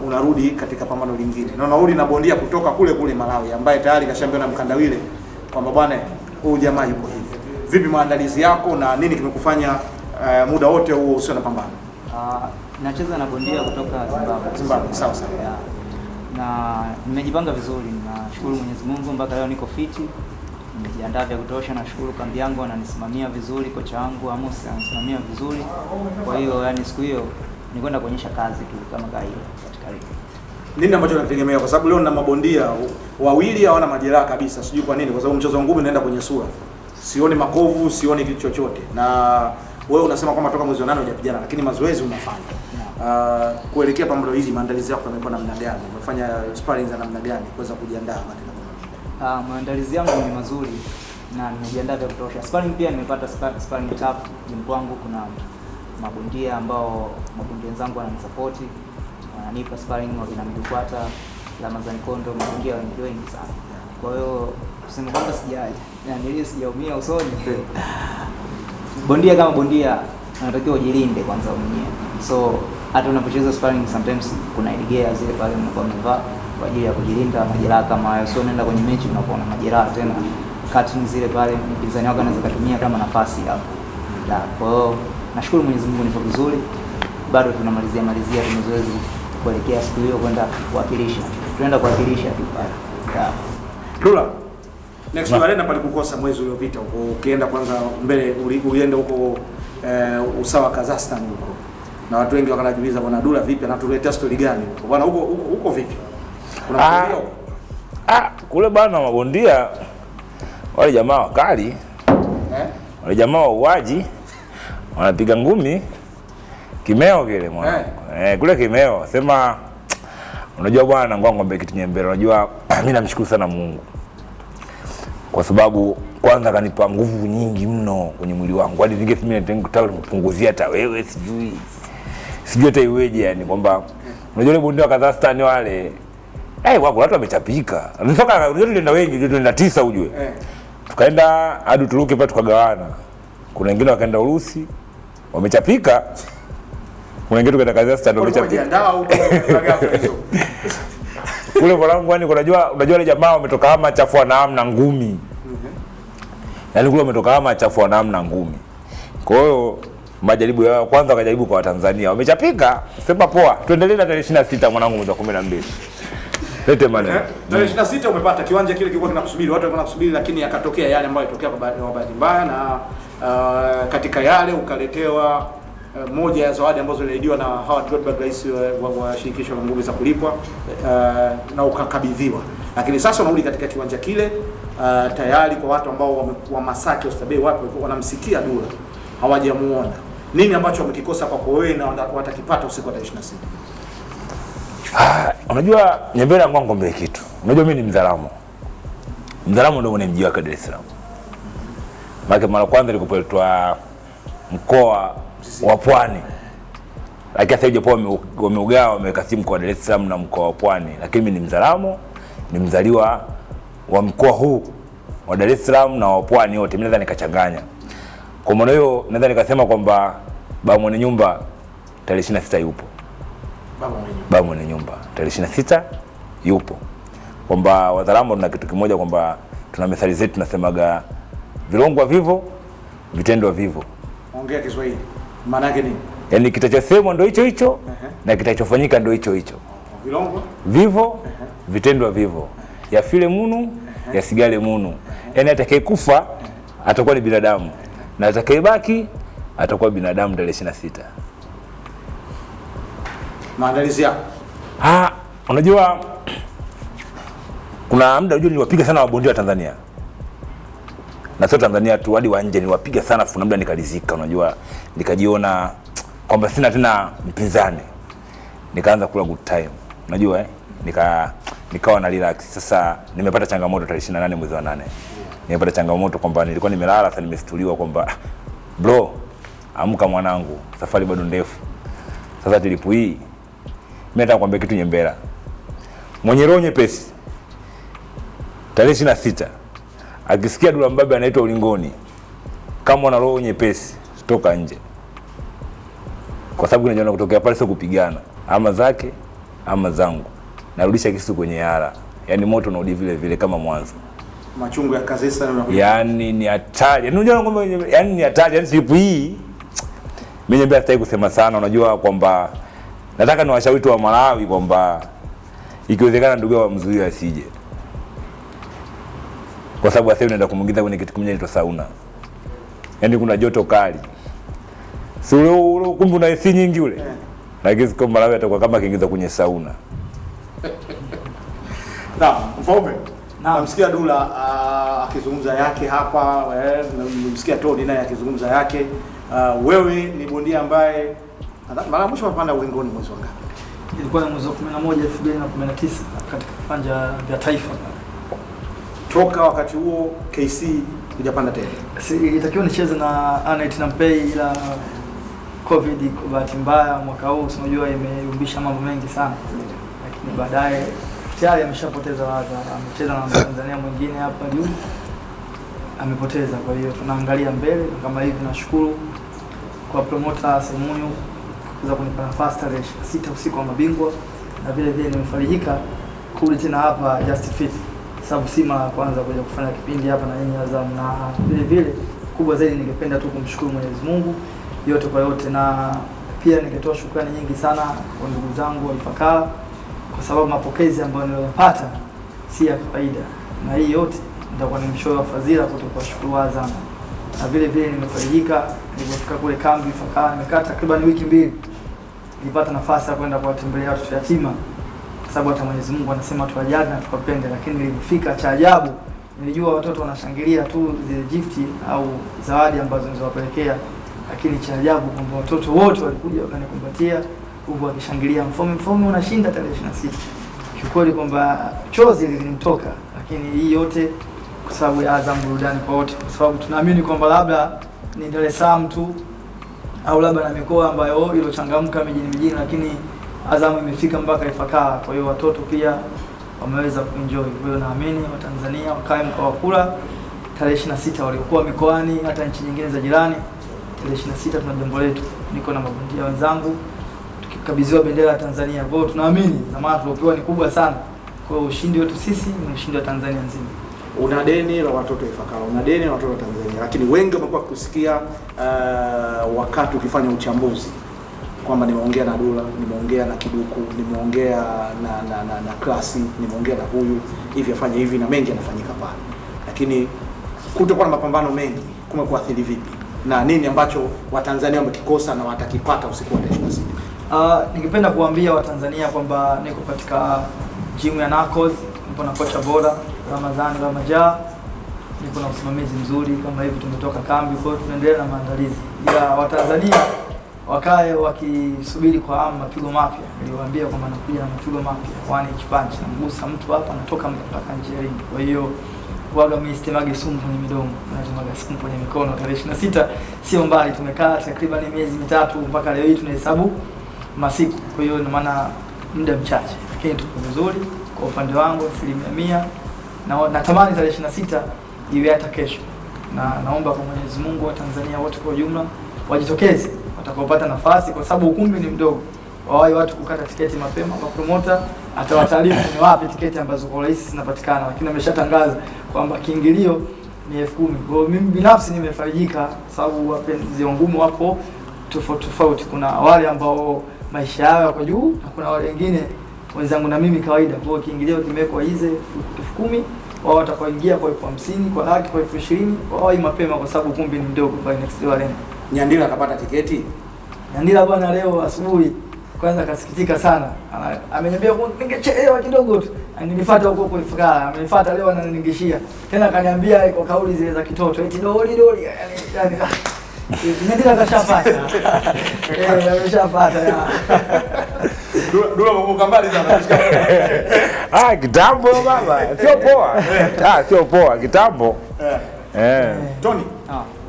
unarudi katika pambano lingine. Na unarudi na bondia kutoka kule Malawi ambaye tayari kashambiwa na Mkandawile kwamba bwana huyu jamaa yuko hivi. Vipi maandalizi yako na nini kimekufanya muda wote huo usio na pambano? Nacheza na bondia kutoka Zimbabwe, sawa. Na nimejipanga vizuri, nashukuru Mwenyezi Mungu mpaka leo niko fiti. Nimejiandaa vya kutosha, nashukuru kambi yangu ananisimamia vizuri, kocha wangu Amos ananisimamia vizuri. Kwa hiyo yani siku hiyo ni kwenda kuonyesha kazi tu kama kawaida katika ring. Nini ambacho unategemea, kwa sababu leo na mabondia wawili hawana majeraha kabisa, sijui kwa nini, kwa sababu mchezo wa ngumi unaenda kwenye sura. Sioni makovu, sioni kitu chochote. Na wewe unasema kwamba toka mwezi wa 8 hujapigana, lakini mazoezi unafanya. Kuelekea pambano hili maandalizi yako yamekuwa namna gani? Umefanya sparring za namna gani kuweza kujiandaa katika pambano? Maandalizi yangu ni mazuri na nimejiandaa vya kutosha. Sparring pia nimepata sparring tough. Jimbo wangu kuna mabondia ambao mabondia wenzangu wananisupport, wananipa sparring, wananifuata Ramazani Kondo, mabondia wengi sana. Kwa hiyo kusema kwamba sijaumia usoni. Bondia kama bondia anatakiwa ujilinde kwanza mwenyewe. So hata unapocheza sparring sometimes kuna gear zile pale mnakuwa mmevaa kwa ajili ya kujilinda majeraha kama hayo. So unaenda kwenye mechi unakuwa na majeraha tena, cutting zile pale mpinzani wako anaweza kutumia kama nafasi hapo. Kwa hiyo nashukuru Mwenyezi Mungu nipo vizuri. Bado tunamalizia mazoezi kuelekea siku hiyo kwenda kuwakilisha. Tunaenda kuwakilisha tu pale. Dula, next arena pale kukosa mwezi uliopita huko, ukienda kwanza mbele ulienda huko usawa Kazakhstan huko. Na watu wengi wakanajiuliza bwana Dula vipi anatuletea story gani huko? Bwana huko vipi? Kuna story huko? Kule bwana mabondia wale jamaa wakali. Wale jamaa wauaji wanapiga ngumi kimeo kile mwana. Kule kimeo sema unajua bwana ngombe kitu nyembele. Unajua mimi namshukuru sana Mungu kwa sababu kwanza kanipa nguvu nyingi mno kwenye mwili wangu. Hadi ningefikiri nitakutaka kupunguzia hata wewe sijui hata iweje, yani kwamba unajua ile bondia wa Kazakhstan wale wako watu wamechapika. Nilitoka ndio wengi ndio 9 ujue. Tukaenda hadi Uturuki pale tukagawana. Kuna wengine wakaenda Urusi wamechapika. Kuna wengine tukaenda Kazakhstan wamechapika. Kule mwanangu yani unajua wale jamaa wametoka kama chafua na amna ngumi. Yaani kule wametoka kama chafua na amna ngumi. Kwa hiyo majaribu yao kwanza wakajaribu kwa Tanzania. Wamechapika. Sema poa. Tuendelee na tarehe 26 mwanangu mwezi wa 12. Lete maneno. Tarehe 26 umepata kiwanja kile kilikuwa kinakusubiri, watu walikuwa wanakusubiri, lakini yakatokea yale ambayo yalitokea kwa bahati mbaya, na katika yale ukaletewa moja ya zawadi ambazo ziliahidiwa na Howard Goldberg, rais wa shirikisho la ngumi za kulipwa, na ukakabidhiwa. Lakini sasa unarudi katika kiwanja kile tayari kwa watu ambao wa Masaki Oysterbay wapo wanamsikia Dula, hawajamuona. Nini ambacho wamekikosa kwako wewe na watakipata usiku wa 26? Unajua nyembele ngwango mbele kitu. Unajua mimi ni Mzaramo. Mzaramo ndio mwenye mji wake Dar es Salaam. Mara kwanza nilikopoletwa mkoa wa Pwani. Lakini sasa hiyo wameugawa wameweka mkoa wa Dar es Salaam na mkoa wa Pwani. Lakini mimi ni Mzaramo, ni mzaliwa wa mkoa huu wa Dar es Salaam na wa Pwani wote, mimi naweza nikachanganya. Kwa maana hiyo naweza nikasema kwamba baba mwenye nyumba tarehe 26 yupo. Baba mwenye nyumba tarehe 26 yupo. Kwamba Wazaramo tuna kitu kimoja kwamba tuna methali zetu tunasemaga vilongwa vivo, vitendwa vivo. Ongea Kiswahili. Maana yake nini? Yaani kitachosemwa ndio hicho hicho na kitachofanyika ndio hicho hicho. Vilongwa vivo, vitendwa vivo. Ya file munu, ya sigale munu. Yaani atakayekufa atakuwa ni binadamu na atakayebaki atakuwa binadamu tarehe 26. Maandalizi yako. Unajua kuna muda niliwapiga sana wabondia wa Tanzania. Na sio Tanzania tu, hadi wa nje niliwapiga sana, kuna muda nikalizika, unajua nikajiona kwamba sina tena mpinzani. Nikaanza kula good time. Unajua nikawa na relax. Sasa nimepata changamoto tarehe 28 mwezi wa 8. Nimepata changamoto kwamba nilikuwa nimelala, sasa nimestuliwa kwamba bro, amka mwanangu, safari bado ndefu. Sasa tilipu hii mimi nataka kuambia kitu nyembera. Mwenye roho nyepesi tarehe 26 akisikia Dula Mbabe anaitwa ulingoni, kama una roho nyepesi toka nje. Kwa sababu unajiona kutokea pale sio kupigana, ama zake ama zangu. Narudisha kisu kwenye yara. Yaani moto unarudi vile vile kama mwanzo. Machungu ya kazi sana unakuja. Yaani ni hatari. Yaani unajua kwamba yaani ni hatari. Yaani siku hii mimi niambia sitaki kusema sana, unajua kwamba nataka niwashauri tu wa Malawi kwamba ikiwezekana ndugu yao mzuie asije. Kwa sababu sasa unaenda kumuingiza kwenye kitu kimoja inaitwa sauna. Yaani kuna joto kali. Si ule kumbe una AC nyingi ule. Lakini kwa Malawi atakuwa kama kiingiza kwenye sauna. Mfaume. Namsikia Dula akizungumza yake hapa, namsikia Tony naye akizungumza yake. Wewe ni bondia ambaye mara mwisho unapanda ulingoni mwezi wa ngapi? Ilikuwa ni mwezi wa 11 2019 katika viwanja vya Taifa. Toka wakati huo KC hujapanda tena. Ilitakiwa nicheze na Anet Nampei, ila COVID kwa bahati mbaya mwaka huu unajua imeumbisha mambo mengi sana. Lakini baadaye tayari ameshapoteza ladha. Amecheza na Tanzania mwingine hapa juu. Amepoteza, kwa hiyo tunaangalia mbele kama hivi. Nashukuru kwa promoter Semunyo kuweza kunipa nafasi tarehe 6 usiku wa mabingwa, na vile vile nimefarijika kurudi tena hapa Just Fit, sababu si mara ya kwanza kuja kufanya kipindi hapa na nyinyi Azam, na vile vile kubwa zaidi ningependa tu kumshukuru Mwenyezi Mungu yote kwa yote, na pia ningetoa shukrani nyingi sana kwa ndugu zangu wa Ifakara kwa sababu mapokezi ambayo niliyopata si ya kawaida, na hii yote nitakuwa ni mshoyo wa fadhila kutoka shukuru Azam. Na vile vile nimefarijika nilipofika kule kambi Ifakara, nimekaa takriban wiki 2. Nilipata nafasi ya kwenda kuwatembelea watoto yatima kwa sababu hata Mwenyezi Mungu anasema tuwajali na tukapende, lakini nilipofika cha ajabu nilijua watoto wanashangilia tu zile gifti au zawadi ambazo nilizowapelekea, lakini cha ajabu kwamba watoto wote walikuja wakanikumbatia huku wakishangilia, Mfaume unashinda tarehe 26. Kiukweli kwamba chozi lilinitoka, lakini hii yote kwa sababu ya Azam burudani kwa wote, kwa sababu tunaamini kwamba labda ni Dar es Salaam tu au labda na mikoa ambayo ilochangamka mijini, lakini Azam imefika mpaka Ifakara. Kwa hiyo watoto pia wameweza kuenjoy. Kwa hiyo naamini Watanzania wakae mkoa wa kula tarehe 26, waliokuwa mikoani hata nchi nyingine za jirani tarehe 26 tuna jambo letu. Niko na mabondia wenzangu tukikabidhiwa bendera ya Tanzania. Kwa hiyo tunaamini dhamana tuliopewa ni kubwa sana. Kwa hiyo ushindi wetu sisi ni ushindi wa Tanzania nzima. Una deni la watoto Ifakara, una deni la watoto wa Tanzania, lakini wengi wamekuwa kusikia wakati ukifanya uchambuzi kwamba nimeongea na Dula, nimeongea na Kiduku, nimeongea na Klasi, nimeongea na huyu hivi afanye hivi, na mengi yanafanyika pale, lakini kutokuwa na mapambano mengi kumekuathiri vipi, na nini ambacho Watanzania wamekikosa na watakipata usiku wa 26? Ningependa kuambia Watanzania kwamba niko katika gym ya Narcos, nipo na kocha bora Ramadhani Ramajaa, nipo na usimamizi mzuri kama hivi, tumetoka kambi, kwa hiyo tunaendelea na maandalizi. Ila Watanzania wakae wakisubiri kwa hamu mapigo mapya. Niliwaambia kwamba nakuja na mapigo mapya, one inch punch, namgusa mtu hapa anatoka mpaka nje ya ring. Kwa hiyo waga mimi sitemage sumu kwenye midomo, natemaga sumu kwenye mikono. Tarehe 26 sio mbali, tumekaa takriban miezi 3 mpaka leo hii tunahesabu masiku. Kwa hiyo ina maana muda mchache, lakini tuko vizuri. Kwa upande wangu 100% na natamani tarehe 26 iwe hata kesho, na naomba kwa Mwenyezi Mungu wa Tanzania wote kwa ujumla wajitokeze watakaopata nafasi, kwa sababu ukumbi ni mdogo, wawahi watu kukata tiketi mapema. Kwa promoter atawataarifu ni wapi tiketi ambazo kwa rahisi zinapatikana, lakini ameshatangaza kwamba kiingilio ni 10,000. Kwa hiyo mimi binafsi nimefarijika, sababu wapenzi wa ngumi wapo tofauti. Kuna wale ambao maisha yao yako juu na kuna wale wengine wenzangu na mimi kawaida. Kwa hiyo kiingilio kimewekwa hizi 10,000, wao watakaoingia kwa 50,000, kwa laki, kwa 20,000, wao mapema kwa sababu ukumbi ni mdogo kwa Next Level Arena. Nyandila akapata tiketi. Nyandila bwana leo asubuhi kwanza kasikitika sana. Ameniambia ningechelewa kidogo tu. Nilifuata huko kwa Ifakara. Amenifuata leo ananingishia. Tena akaniambia kwa kauli zile za kitoto, eti doli. Yani Nyandila kashapata. Ameshapata ya. Dula mko mbali sana. Kitambo baba. Sio poa. Sio poa kitambo. Tony,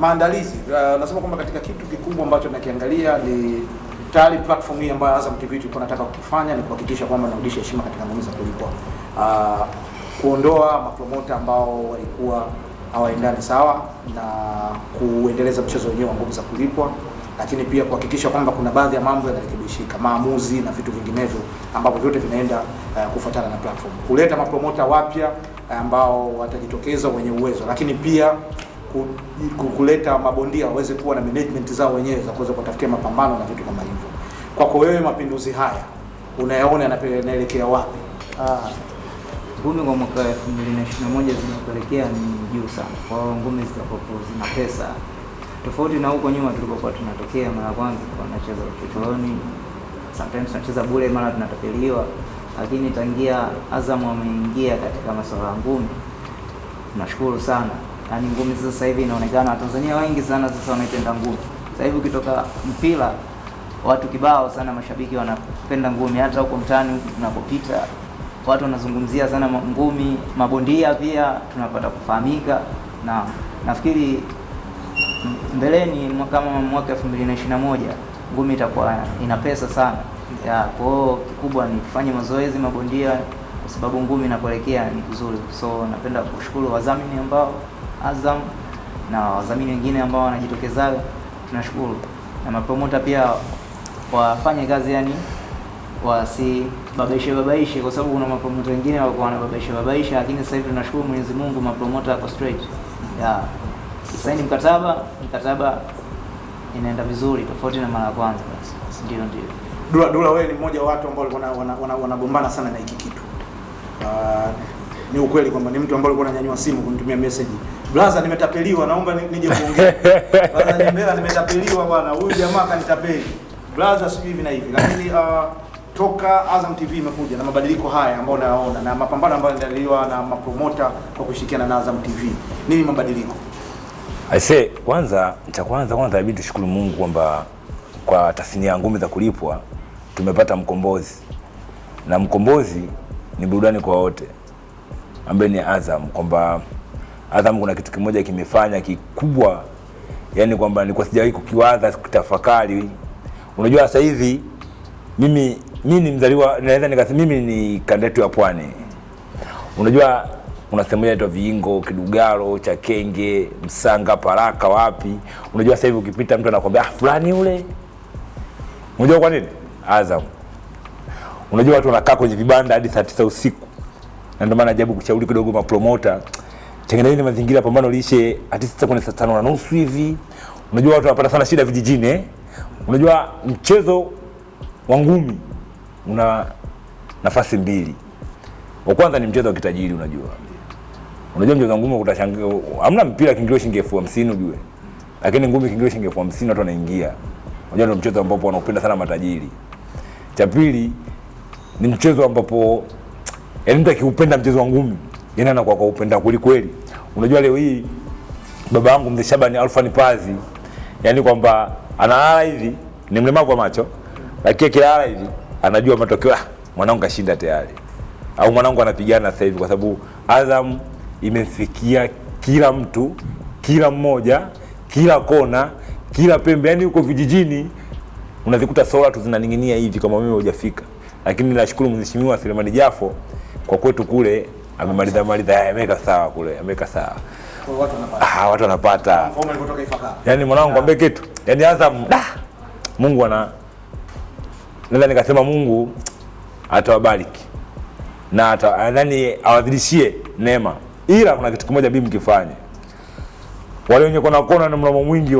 maandalizi. Nasema kwamba katika kitu kikubwa ambacho nakiangalia ni tayari platform hii ambayo Azam TV tulikuwa nataka kufanya ni kuhakikisha kwamba narudisha heshima katika ngumi za kulipwa. Kuondoa mapromota ambao walikuwa hawaendani sawa na kuendeleza mchezo wenyewe wa ngumi za kulipwa, lakini pia kuhakikisha kwamba kuna baadhi ya mambo yanarekebishika, maamuzi na vitu vinginevyo ambavyo vyote vinaenda kufuatana na platform. Kuleta mapromota wapya ambao watajitokeza wenye uwezo, lakini pia kuleta mabondia waweze kuwa na management zao wenyewe za kuweza kutafutia mapambano na vitu kama hivyo. Kwako wewe mapinduzi haya unayaona yanaelekea wapi? Ngumi kwa mwaka 2021 zinaelekea ni juu sana. Kwa ngumi zitakuwa zina pesa. Tofauti na huko nyuma tulikokuwa tunatokea mara kwanza tunacheza kikoloni. Sometimes tunacheza bure, mara tunatapeliwa. Lakini tangia Azam ameingia katika masuala ya ngumi, tunashukuru sana. Yaani ngumi sasa hivi inaonekana Watanzania wengi sana sasa wanaipenda ngumi. Sasa hivi ukitoka mpira watu kibao sana mashabiki wanapenda ngumi, hata huko mtaani tunapopita watu wanazungumzia sana ngumi, mabondia pia tunapata kufahamika, na nafikiri mbeleni kama mwaka 2021 ngumi itakuwa ina pesa sana. Kwa hiyo kikubwa ni kufanya mazoezi mabondia, kwa sababu ngumi inapoelekea ni vizuri. So napenda kushukuru wadhamini ambao Azam na wadhamini wengine ambao wanajitokeza, tunashukuru. Na mapromota pia wafanye kazi, yani wasibabaishe, kwa sababu kuna mapromota wengine walikuwa wanababaisha, lakini sasa hivi tunashukuru Mwenyezi Mungu mapromota wako straight. Saini mkataba inaenda vizuri tofauti na mara ya kwanza. Ndio. Dula wewe ni mmoja wa watu ambao wanagombana sana na hiki kitu. Ni ukweli kwamba ni mtu ambaye alikuwa ananyanyua simu kunitumia message. Brother, nimetapeliwa, naomba nije kuongea. Brother, nimetapeliwa bwana. Huyu jamaa kanitapeli. Brother, sijui hivi na hivi. Lakini toka Azam TV imekuja na mabadiliko haya ambayo unayaona na mapambano ambayo yanaendelewa na mapromota kwa kushirikiana na Azam TV. Nini mabadiliko? Kwanza inabidi tushukuru Mungu kwamba kwa tasnia ya ngumi za kulipwa tumepata mkombozi. Na mkombozi ni burudani kwa wote, ambaye ni Azam. Kwamba Azam kuna kitu kimoja kimefanya kikubwa, yani kwamba nilikuwa sijawahi kukiwaza, kutafakari. Unajua sasa hivi mimi ni mzaliwa, naweza nikasema mimi ni kandetu ya Pwani. Unajua kuna sehemu inaitwa Viingo, Kidugalo, Chakenge, Msanga, Paraka, wapi. Unajua sasa hivi ukipita mtu anakuambia fulani yule. Unajua kwa nini? Azam. Unajua watu wanakaa kwenye vibanda hadi saa 9 usiku. Na ndio maana ajabu kushauri kidogo mapromota, tengenezeni mazingira pambano lishe hadi saa 5:30 hivi. Unajua watu wanapata sana shida vijijini. Unajua mchezo wa ngumi una nafasi mbili. Wa kwanza ni mchezo wa kitajiri, unajua mchezo wa ngumi utashangaa hamna mpira kiingilio shilingi 50,000 ujue. Lakini ngumi kiingilio shilingi 50,000 watu wanaingia. Unajua ndio mchezo ambapo wanaupenda sana matajiri. Cha pili ni mchezo ambapo yaani mtu akiupenda mchezo wa ngumi, yana na kwa upenda kweli kweli. Unajua leo hii baba yangu Mzee Shabani Alfani Pazi, yani kwamba analala hivi, ni mlemavu wa macho, lakini kilala hivi anajua matokeo, mwanangu kashinda tayari. Au mwanangu anapigana sasa hivi, kwa sababu Azam imefikia kila mtu, kila mmoja, kila kona, kila pembe. Yani uko vijijini unazikuta sola tu zinaning'inia hivi kama mimi hujafika. Lakini nashukuru Mheshimiwa Selemani Jafo kwa kwetu kule amemaliza ameweka sawa kule, ameweka sawa. Kwa watu wanapata. Watu wanapata. Mfano ilikotoka Ifakara. Yaani mwanangu kwambie kitu. Yaani Azam Mungu naweza nikasema Mungu atawabariki. Na awadhilishie neema. Ila kuna kitu kimoja bibi mkifanye. Wale wenye kona na mlamo mwingi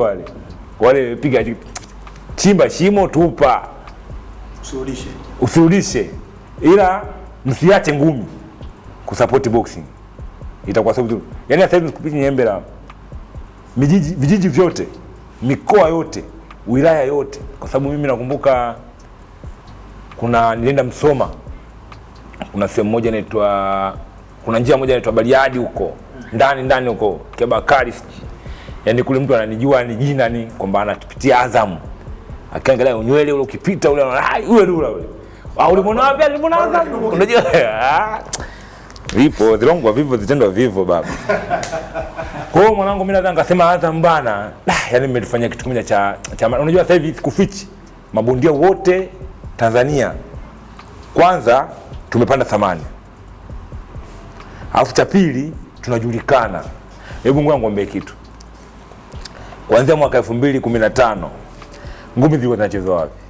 wale piga chimba shimo tupa. Usirudishe. Ila msiache ngumi kusupport boxing. Itakuwa sababu. Yaani sasa hivi kupiki Nyembela. Vijiji vyote, mikoa yote, wilaya yote, kwa sababu mimi nakumbuka nilienda Msoma. Kuna sehemu moja kuna njia moja inaitwa Bariadi huko. Ndani huko, Kebakari. Yaani kule mtu ananijua ni jina ni kwamba anapitia Azam. Akiangalia unywele ule ukipita ule ule. Ulimwona wapi? Ulimwona Azam. Unajua vipo zilongwa vivyo zitendwa vivyo baba. Kwa hiyo mwanangu mimi nadhani ngasema Azam bana, yaani nimetufanyia kitu kimoja cha unajua sasa hivi kufichi mabondia wote Tanzania. Kwanza tumepanda thamani. Alafu cha pili tunajulikana. Hebu ngoja ngombe kitu. Kuanzia mwaka 2015 ngumi zilikuwa zinachezwa wapi?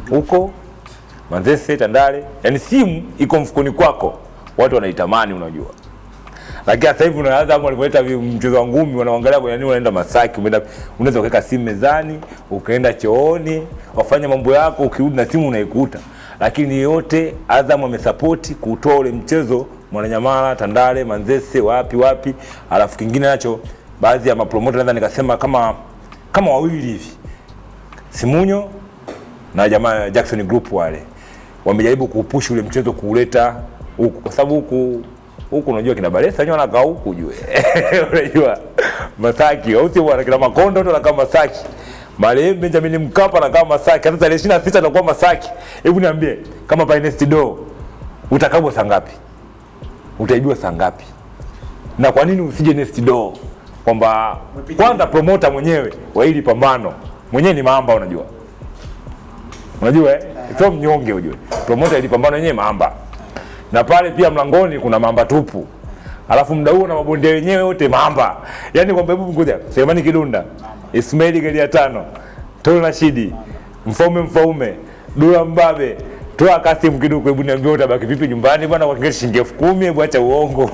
Huko Manzese, Tandale. Yaani simu iko mfukoni kwako. Watu wanaitamani unajua. Lakini sasa hivi unaanza hapo walipoleta mchezo wa ngumi wanaangalia kwa nini unaenda Masaki, unaweza kuweka simu mezani, ukaenda chooni, wafanya mambo yako, ukirudi na simu unaikuta. Lakini yote Azam amesupport kutoa ule mchezo Mwananyamala, Tandale, Manzese, wapi. Alafu kingine nacho baadhi ya mapromoter naweza nikasema kama wawili hivi. Simunyo na jamaa Jackson Group wale wamejaribu kupush ule mchezo kuuleta huku kwa sababu huku unajua kina Balesa wenyewe wanakaa huku juu. Unajua Masaki au sio bwana, kina Makondo ndo anakaa Masaki. Marehemu Benjamin Mkapa anakaa Masaki. Hata tarehe 26 anakuwa Masaki. Hebu niambie kama pa Nest Do utakabwa saa ngapi? Utaijua saa ngapi? Na kwa nini usije Nest Do? Kwamba kwanza promoter mwenyewe wa hili pambano mwenyewe ni Mamba unajua. Unajua sio mnyonge unajua. Promoter ili pambano yenyewe Mamba. Na pale pia mlangoni kuna Mamba tupu. Alafu muda huo na mabondia wenyewe wote Mamba. Yaani kwamba hebu ngoja, Selemani Kidunda, Ismail Gelia 5, Tolo Rashidi, Mfaume, Dula Mbabe, Toa Kasim Kiduku, hebu niambie utabaki vipi nyumbani bwana kwa kile shilingi 10,000, hebu acha uongo.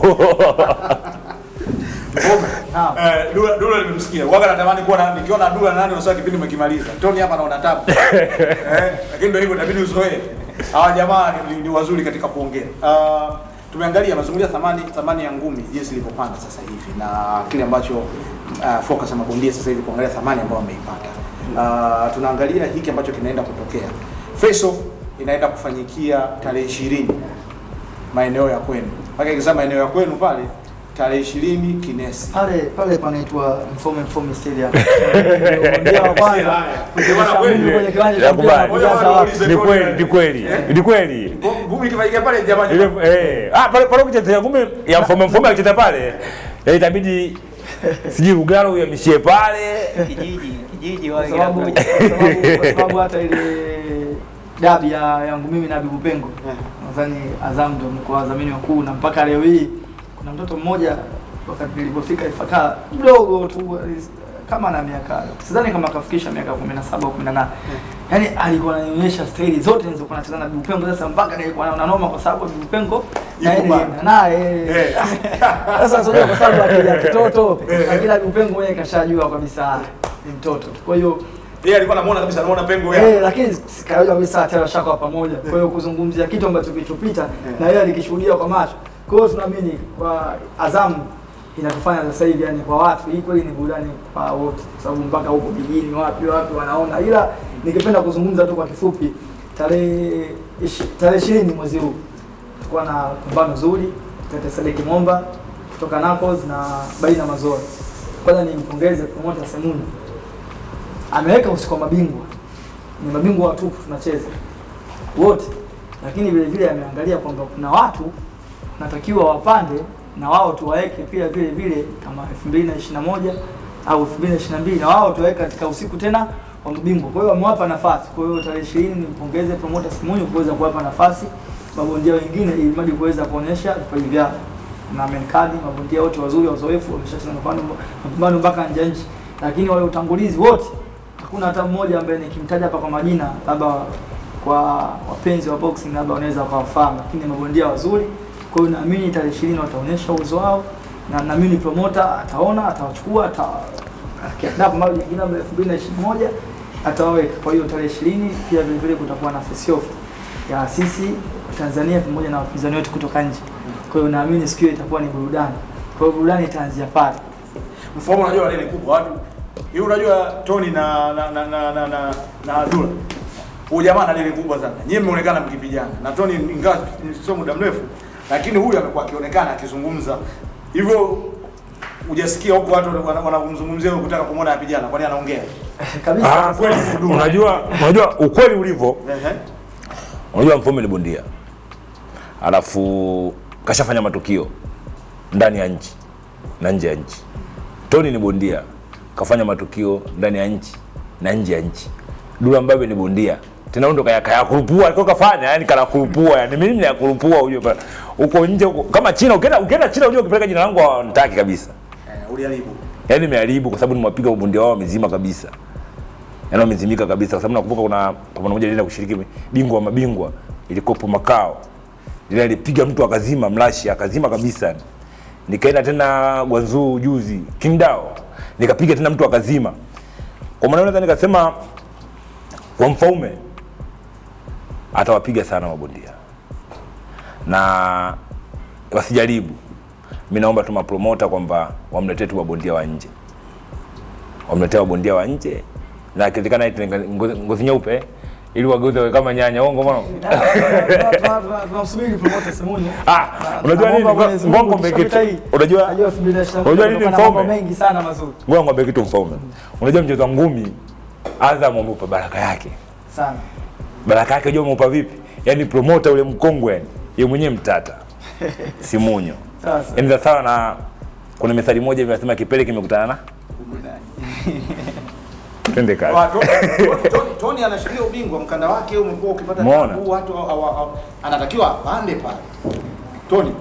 Dula nimemsikia. Waga natamani kuwa nikiona Dula nani unasema kipindi umekimaliza. Tony hapa naona tabu. Lakini ndio hivyo inabidi uzoee. Hawa jamaa ni wazuri katika kuongea. Tumeangalia mazungumzo thamani ya ngumi jinsi ilivyopanda sasa hivi na kile ambacho focus ya mabondia sasa hivi kuangalia thamani ambayo wameipata. Tunaangalia hiki ambacho kinaenda kutokea. Face off inaenda kufanyikia tarehe 20 maeneo ya kwenu. Mpaka ikisema maeneo ya kwenu pale tarehe 20 Kinesi. Pale panaitwa Mfaume Stadium. Ndio bwana. Kwenye kiwanja cha mpira Ni kweli. Ngumi kifanyika pale jamani. Pale kuchezea ngumi ya Mfaume akicheza pale. Itabidi siji Lugalo yamishie pale kijiji wale kwa sababu hata ile dabi yangu mimi na Bibu Pengo. Nadhani Azam ndio mkoa wadhamini wakuu na mpaka leo hii kuna mtoto mmoja wakati nilipofika Ifakara mdogo tu kama na miaka sidhani kama kafikisha miaka 17 au 18. Yaani alikuwa ananionyesha staili zote nilizokuwa nacheza na Bibu Pengo sasa mpaka nilikuwa naona noma kwa sababu Bibu Pengo naye sasa sio kwa sababu akija mtoto kila Bibu Pengo mwenyewe kashajua kabisa ni mtoto. Kwa hiyo yeye alikuwa anamuona kabisa anaona Pengo yake. Lakini sikajua kabisa tena shaka pamoja. Kwa hiyo kuzungumzia kitu ambacho kilichopita na yeye alikishuhudia kwa macho. Kwa hiyo tunaamini kwa Azam inatufanya sasa hivi yani kwa watu hii kweli ni burudani kwa wote kwa sababu mpaka huko bijini wapi wanaona, ila ningependa kuzungumza tu kwa kifupi tarehe 20 mwezi huu tulikuwa na pambano zuri kati ya Sadek Momba kutoka Naples na Baina Mazora. Kwanza nimpongeze promoter Semuni, ameweka usiku wa mabingwa, ni mabingwa watupu tunacheza wote, lakini vile vile ameangalia kwamba kuna watu natakiwa wapande na wao tuwaeke pia vile vile kama 2021 au 2022 na wao tuwaweke katika usiku tena wa mabingwa. Kwa hiyo amewapa nafasi. Kwa hiyo tarehe 20 nimpongeze promoter Simunyu kuweza kuwapa nafasi mabondia wengine ili mradi kuweza kuonyesha vipaji vyao. Na Menkadi mabondia wote wazuri wazoefu wameshacheza mapambano mpaka nje nchi, lakini wale utangulizi wote hakuna hata mmoja ambaye nikimtaja hapa kwa majina labda kwa wapenzi wa boxing labda wanaweza kuwafahamu, lakini mabondia wazuri. Kwa hiyo naamini tarehe 20 wataonyesha uwezo wao, na naamini promoter ataona, atawachukua, akiandaa pambano jingine la 2021 atawaweka. Kwa hiyo tarehe 20 pia vile vile kutakuwa na face off ya sisi Tanzania pamoja na wapinzani wetu kutoka nje. Kwa hiyo naamini siku hiyo itakuwa ni burudani. Kwa hiyo burudani itaanzia pale. Mfumo unajua ile kubwa watu. Hiyo unajua Tony na Abdullah. Huyu jamaa ana ile kubwa sana. Nyie mmeonekana mkipigana. Na Tony ingawa sio muda mrefu, lakini huyu amekuwa akionekana akizungumza. Hivyo hujasikia huko watu wanamzungumzia kutaka kumuona apigana, kwani anaongea? Kabisa. Unajua ukweli ulivyo. Unajua Mfaume ni bondia. Alafu kashafanya matukio ndani ya nchi na nje ya nchi. Tony ni bondia, kafanya matukio ndani ya nchi na nje ya nchi. Dula Mbabe ni bondia, tena ndo kaya kurupua, alikuwa kafanya yani kana kurupua, yani mimi ni kurupua huyo huko nje huko. Kama China ukienda China unajua ukipeleka jina langu hawataki kabisa. Uliharibu. Yaani nimeharibu kwa sababu nimewapiga ubondia wao mzima kabisa. Yaani wamezimika kabisa kwa sababu nakumbuka kuna pambano moja lile kushiriki bingwa wa mabingwa ilikopo Makao. Ile alipiga mtu akazima mlashi akazima kabisa. Nikaenda tena Gwanzu juzi Kingdao nikapiga tena mtu akazima. Kwa maana naweza nikasema kwa Mfaume atawapiga sana mabondia. Na wasijaribu. Mimi naomba tu mapromota kwamba wamletee tu mabondia wa nje. Wamletee mabondia wa nje na kiwezekana ngozi nyeupe ili wageuze kama nyanya. Uongo mbona? Tunasubiri promoter Semunyo. Unajua nini? Ngongo mbekito. Unajua nini Mfaume? Mengi sana mazuri. Ngongo mbekito Mfaume. Unajua mchezo wa ngumi Azam amupa baraka yake. Sana. Baraka yake unajua amupa vipi? Yaani promoter ule mkongwe yani, yeye mwenyewe mtata. Semunyo. Sasa. Yaani sawa na kuna methali moja inasema kipele kimekutana na twende kazi. Tony anashikilia ubingwa, mkanda wake umekuwa ukipata watu anatakiwa apande pale. Tony,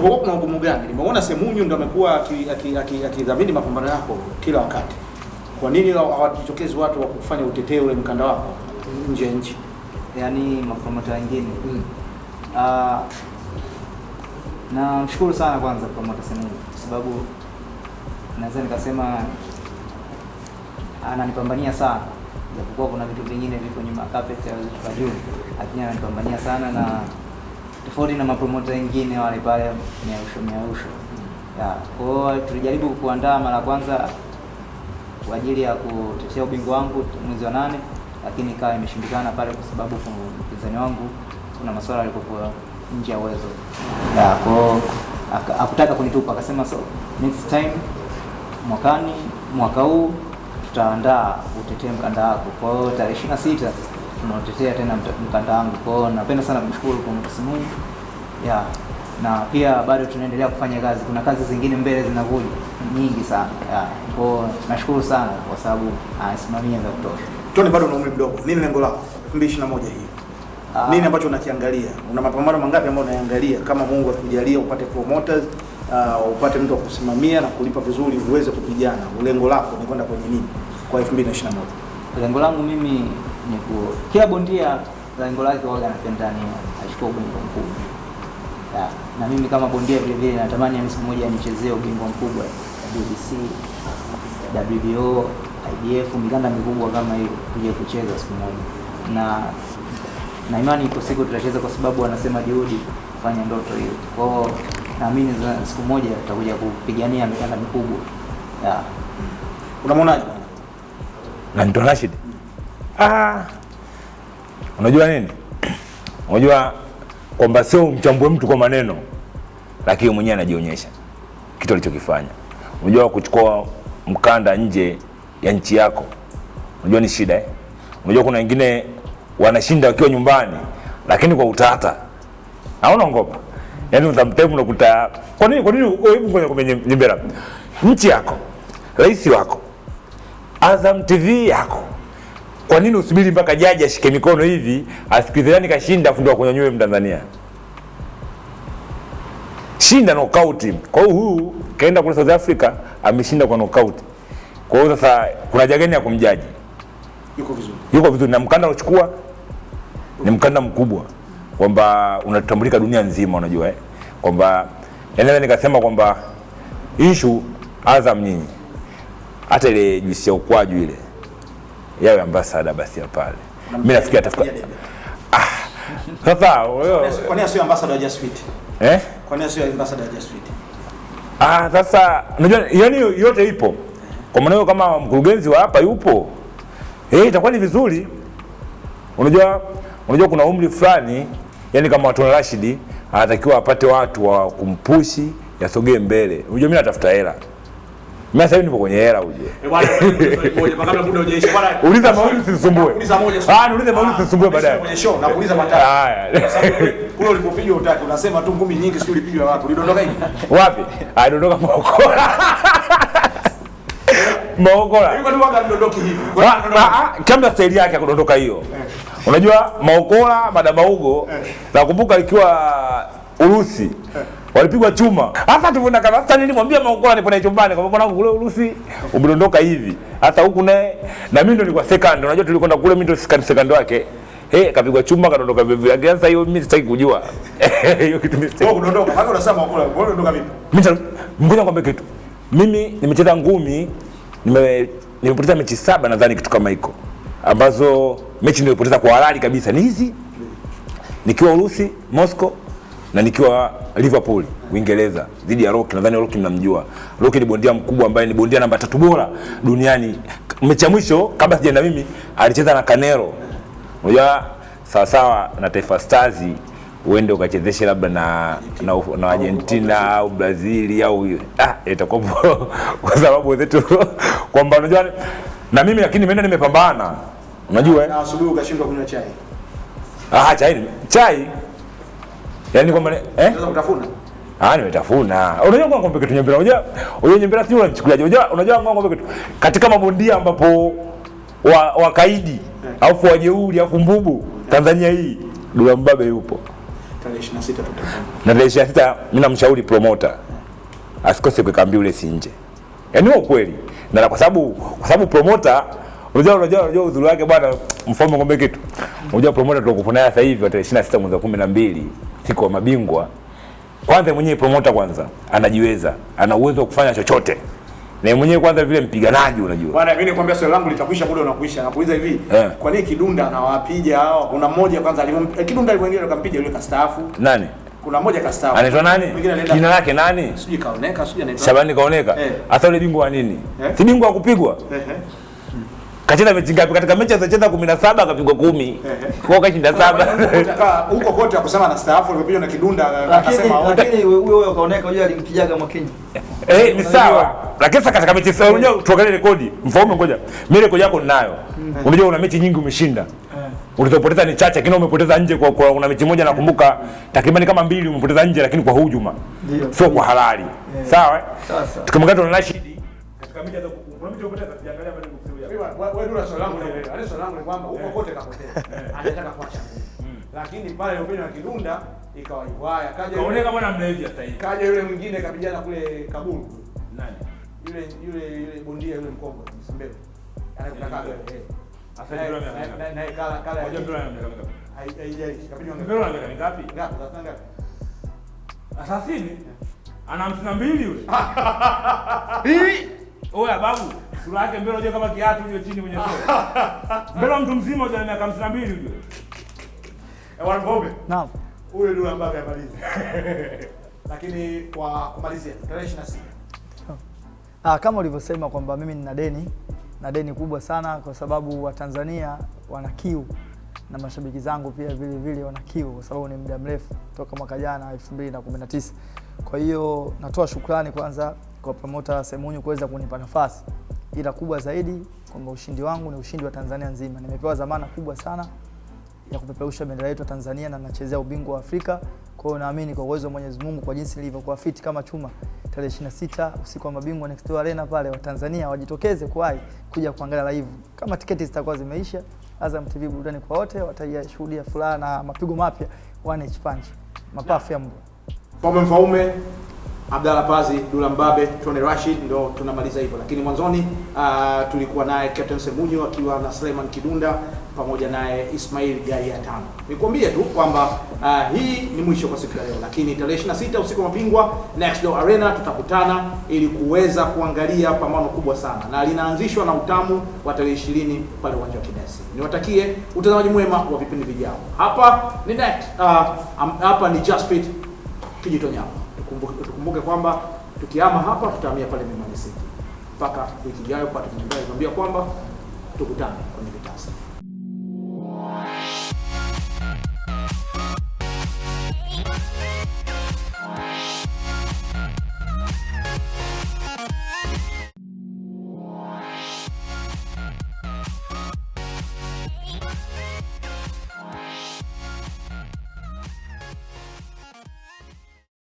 wewe kuna ugumu gani? Nimeona Semunyo ndo amekuwa akidhamini mapambano yako kila wakati. Kwa nini hawajitokezi watu wa kufanya uteteo ule mkanda wako nje ya nchi? Yaani mapromota wengine. Na mshukuru sana kwanza promota Semunyo kwa sababu naweza nikasema ananipambania sana, japokuwa kuna vitu vingine viko nyuma carpet au juu, lakini ananipambania sana, na tofauti na mapromota wengine wale pale miausho. Kwa hiyo tulijaribu kuandaa mara kwanza kwa ajili ya kutetea ubingwa wangu mwezi wa 8, lakini ikawa imeshindikana pale kwa sababu mpinzani wangu kuna masuala yalikuwa nje ya uwezo. Kwa hiyo hakutaka kunitupa, akasema so next time mwaka huu tutaandaa utetee mkanda wako. Kwa hiyo tarehe 26 tunatetea tena mkanda wangu. Kwa hiyo napenda sana kumshukuru kwa Semunyo. Na pia bado tunaendelea kufanya kazi. Kuna kazi zingine mbele zinakuja nyingi sana. Kwa hiyo nashukuru sana kwa sababu anasimamia vya kutosha. Tony, bado una umri mdogo. Nini lengo lako 2021 hii? Nini ambacho unakiangalia? Una mapambano mangapi ambayo unaangalia kama Mungu akujalia upate promoters, upate mtu wa kusimamia na kulipa vizuri uweze kupigana? Lengo lako ni kwenda kwenye nini kwa 2021? Lengo langu mimi ni kila bondia lengo lake waga anapenda ni achukue ubingwa mkubwa. Na mimi kama bondia vile vile natamani siku moja nichezee ubingwa mkubwa WBC, WBO, IBF, mikanda mikubwa kama hiyo kuja kucheza siku moja. Na imani iko siku tutacheza kwa sababu wanasema juhudi kufanya ndoto hiyo. Kwa hiyo naamini siku moja tutakuja kupigania mikanda mikubwa. Unamwonaje? Na ndo Rashid. Unajua nini? Unajua kwamba sio mchambue mtu kwa maneno, lakini mwenyewe anajionyesha kitu alichokifanya. Unajua kuchukua mkanda nje ya nchi yako, unajua ni shida Unajua kuna wengine wanashinda wakiwa nyumbani, lakini kwa utata. Haona ngopa. Yaani sometimes unakuta kwa nini hebu kwenye nyembera nchi yako, rais wako, Azam TV yako, Kwa nini usubiri mpaka jaji ashike mikono hivi asikilize nani kashinda afu ndio kunyanyue Mtanzania? Shinda knockout. Kwa hiyo huyu kaenda kule South Africa ameshinda kwa knockout. Kwa hiyo sasa kuna haja gani ya kumjaji? Yuko vizuri na mkanda uchukua ni mkanda mkubwa kwamba unatambulika dunia nzima, unajua kwamba yani nikasema kwamba issue Azam nyinyi hata ile juisi ya ukwaju ile yawe ambassador basi ya pale. Mimi nafikia atafuka. Sasa wewe kwa nini sio ambassador Just Fit? Kwa nini sio ambassador Just Fit? Sasa unajua yani yote ipo. Kwa maana hiyo kama mkurugenzi wa hapa yupo, itakuwa ni vizuri. Unajua kuna umri fulani, yani kama watu wa Rashidi anatakiwa apate watu wa kumpushi yasogee mbele. Unajua mimi natafuta hela. Mimi sasa nipo kwenye hela uje. Kabla muda hujaisha bwana. Uliza mauli usisumbue. Uliza moja. Niulize mauli usisumbue baadaye. Kwenye show na kuuliza matatu. Kwa sababu kule ulipopiga utaki unasema tu ngumi nyingi sio ulipigwa wapi? Ulidondoka hivi? Wapi? Dondoka Maokola. Maokola. Yuko tu waga mdondoki hivi. Kama staili yake kudondoka hiyo. Unajua Maokola Madama Hugo nakumbuka ikiwa Urusi walipigwa chuma. Hata tumeona kama hata nilimwambia Maokola nipo na chumbani kwa mwanangu kule Urusi umedondoka hivi. Hata huku naye na mimi ndo nilikuwa second. Unajua tulikwenda kule mimi ndo second wake. Kapigwa chuma kadondoka vipi. Sasa hiyo mimi sitaki kujua. Hiyo kitu mimi sitaki. Kudondoka. Hata unasema Maokola unadondoka vipi? Mimi ngoja nikwambie kitu. Mimi nimecheza ngumi, nimepoteza mechi 7 nadhani kitu kama hiko. Ambazo mechi nilipoteza kwa halali kabisa ni hizi. Nikiwa Urusi, Moscow na nikiwa Liverpool, Uingereza dhidi ya Rocky. Nadhani Rocky mnamjua. Rocky ni bondia mkubwa ambaye ni bondia namba 3 bora duniani. Mechi ya mwisho kabla sijaenda mimi alicheza na Canelo. Unajua sawa na Taifa Stars uende ukachezeshe labda na Argentina au Brazil au itakuwa kwa sababu wetu kwamba unajua na mimi lakini nimeenda nimepambana. Unajua na asubuhi ukashindwa kunywa chai. Chai. Yaani kwamba unaweza kutafuna? Nimetafuna. Unajua ngombe kitu nyembera. Unajua nyembera sio unachukuliaje? Unajua ngombe kitu. Katika mabondia ambapo wakaidi au wajeuri au mbubu Tanzania hii Dula Mbabe yupo. Tarehe 26 tutakuwa. Na tarehe 26 mimi namshauri promoter asikose kukambi ule nje. Yaani ni ukweli. Na kwa sababu promoter unajua udhuru wake bwana mfalme ngombe kitu. Unajua promoter tulokuwa naye sasa hivi tarehe 26 mwezi wa 12 siku ya mabingwa. Kwanza mwenyewe promoter anajiweza, ana uwezo wa kufanya chochote. Na mwenyewe kwanza vile mpiganaji unajua. Bwana mimi nikwambia swali langu litakwisha muda unakuisha. Nakuuliza hivi, kwa nini Kidunda anawapiga hao? Kuna mmoja kwanza Kidunda alipoingia akampiga yule kastaafu. Nani? Kuna mmoja kastaafu. Anaitwa nani? Jina lake nani? Sijui kaoneka, sijui anaitwa. Shabani kaoneka. Hata yule bingwa wa nini? Si bingwa wa kupigwa? Kacheza mechi ngapi? Katika mechi alizocheza 17 akapigwa 10. Kwa kashinda 7. Huko kote akusema na staafu alipigwa na Kidunda akasema wote. Lakini huyo kaoneka yule alimpijaga Mwakinyi. Ni sawa. Lakini sasa katika mechi sasa unajua tuangalie rekodi. Mfaume ngoja. Mimi rekodi yako ninayo. Unajua una mechi nyingi umeshinda. Ulizopoteza ni chache lakini umepoteza nje kwa una mechi moja nakumbuka takriban kama 2 umepoteza nje lakini kwa hujuma. Sio kwa halali. Sawa? Sasa. Tukamkata na Rashidi katika mechi za kuna mechi umepoteza siangalia bado kusiria. Wewe ndio swali langu leo. Ani swali langu ni kwamba huko kote kapotea. Anataka kuacha. Lakini pale upendo wa Kidunda ikawa hivaya. Kaoneka bwana mlevi sasa hivi. Kaja yule mwingine kapigana kule Kaburu. Nani? Yule bondia yule mkongwe Msembele. Anakutaka Asa ndio naye kala. Moja ndio anataka. Haijaishi. Kapigwa Mbele anataka ngapi? Ngapi? Sasa ngapi? Asasini. Ana 52 yule. Oya babu, sura yake mbele unajua kama kiatu hiyo chini kwenye sura. Mbele mtu mzima unajua miaka 52 unajua. Wanapombe. Naam. Huyo ndio ambaye amaliza. Lakini kwa kumalizia tarehe 26. Kama ulivyosema kwamba mimi nina deni kubwa sana kwa sababu Watanzania wana kiu na mashabiki zangu pia vile wana kiu kwa sababu ni muda mrefu toka mwaka jana 2019. Kwa hiyo natoa shukrani kwanza kwa promoter Semunyu kuweza kunipa nafasi. Ila kubwa zaidi kwamba ushindi wangu ni ushindi wa Tanzania nzima. Nimepewa dhamana kubwa sana ya kupeperusha bendera yetu ya Tanzania na nachezea ubingwa wa Afrika. Kwa hiyo naamini kwa uwezo wa Mwenyezi Mungu kwa jinsi nilivyokuwa fit kama chuma tarehe 26 usiku wa mabingwa Next Door Arena pale, wa Tanzania wajitokeze kuwahi kuja kuangalia live. Kama tiketi zitakuwa zimeisha, Azam TV burudani kwa wote watashuhudia furaha na mapigo mapya 1H Punch. Mapafu ya mbwa. Mfaume, Abdalla Pazi, Dula Mbabe, Tony Rashid, ndio tunamaliza hivyo. Lakini mwanzoni tulikuwa naye Captain Semunyo akiwa na Suleiman Kidunda pamoja naye Ismail Gaia Tano. Nikwambie tu kwamba hii ni mwisho kwa siku ya leo, lakini tarehe 26 usiku wa mabingwa Next Door Arena tutakutana ili kuweza kuangalia pambano kubwa sana, na linaanzishwa na utamu wa tarehe 20 pale uwanja wa Kinesi. Niwatakie utazamaji mwema wa vipindi vijao. Hapa ni hapa ni Just Fit Kijitonyama. Tukumbuke kwamba tukihama hapa tutahamia pale Mlimani City. Mpaka wiki ijayo kwa tunaendelea kwamba tukutane kwenye vitasa.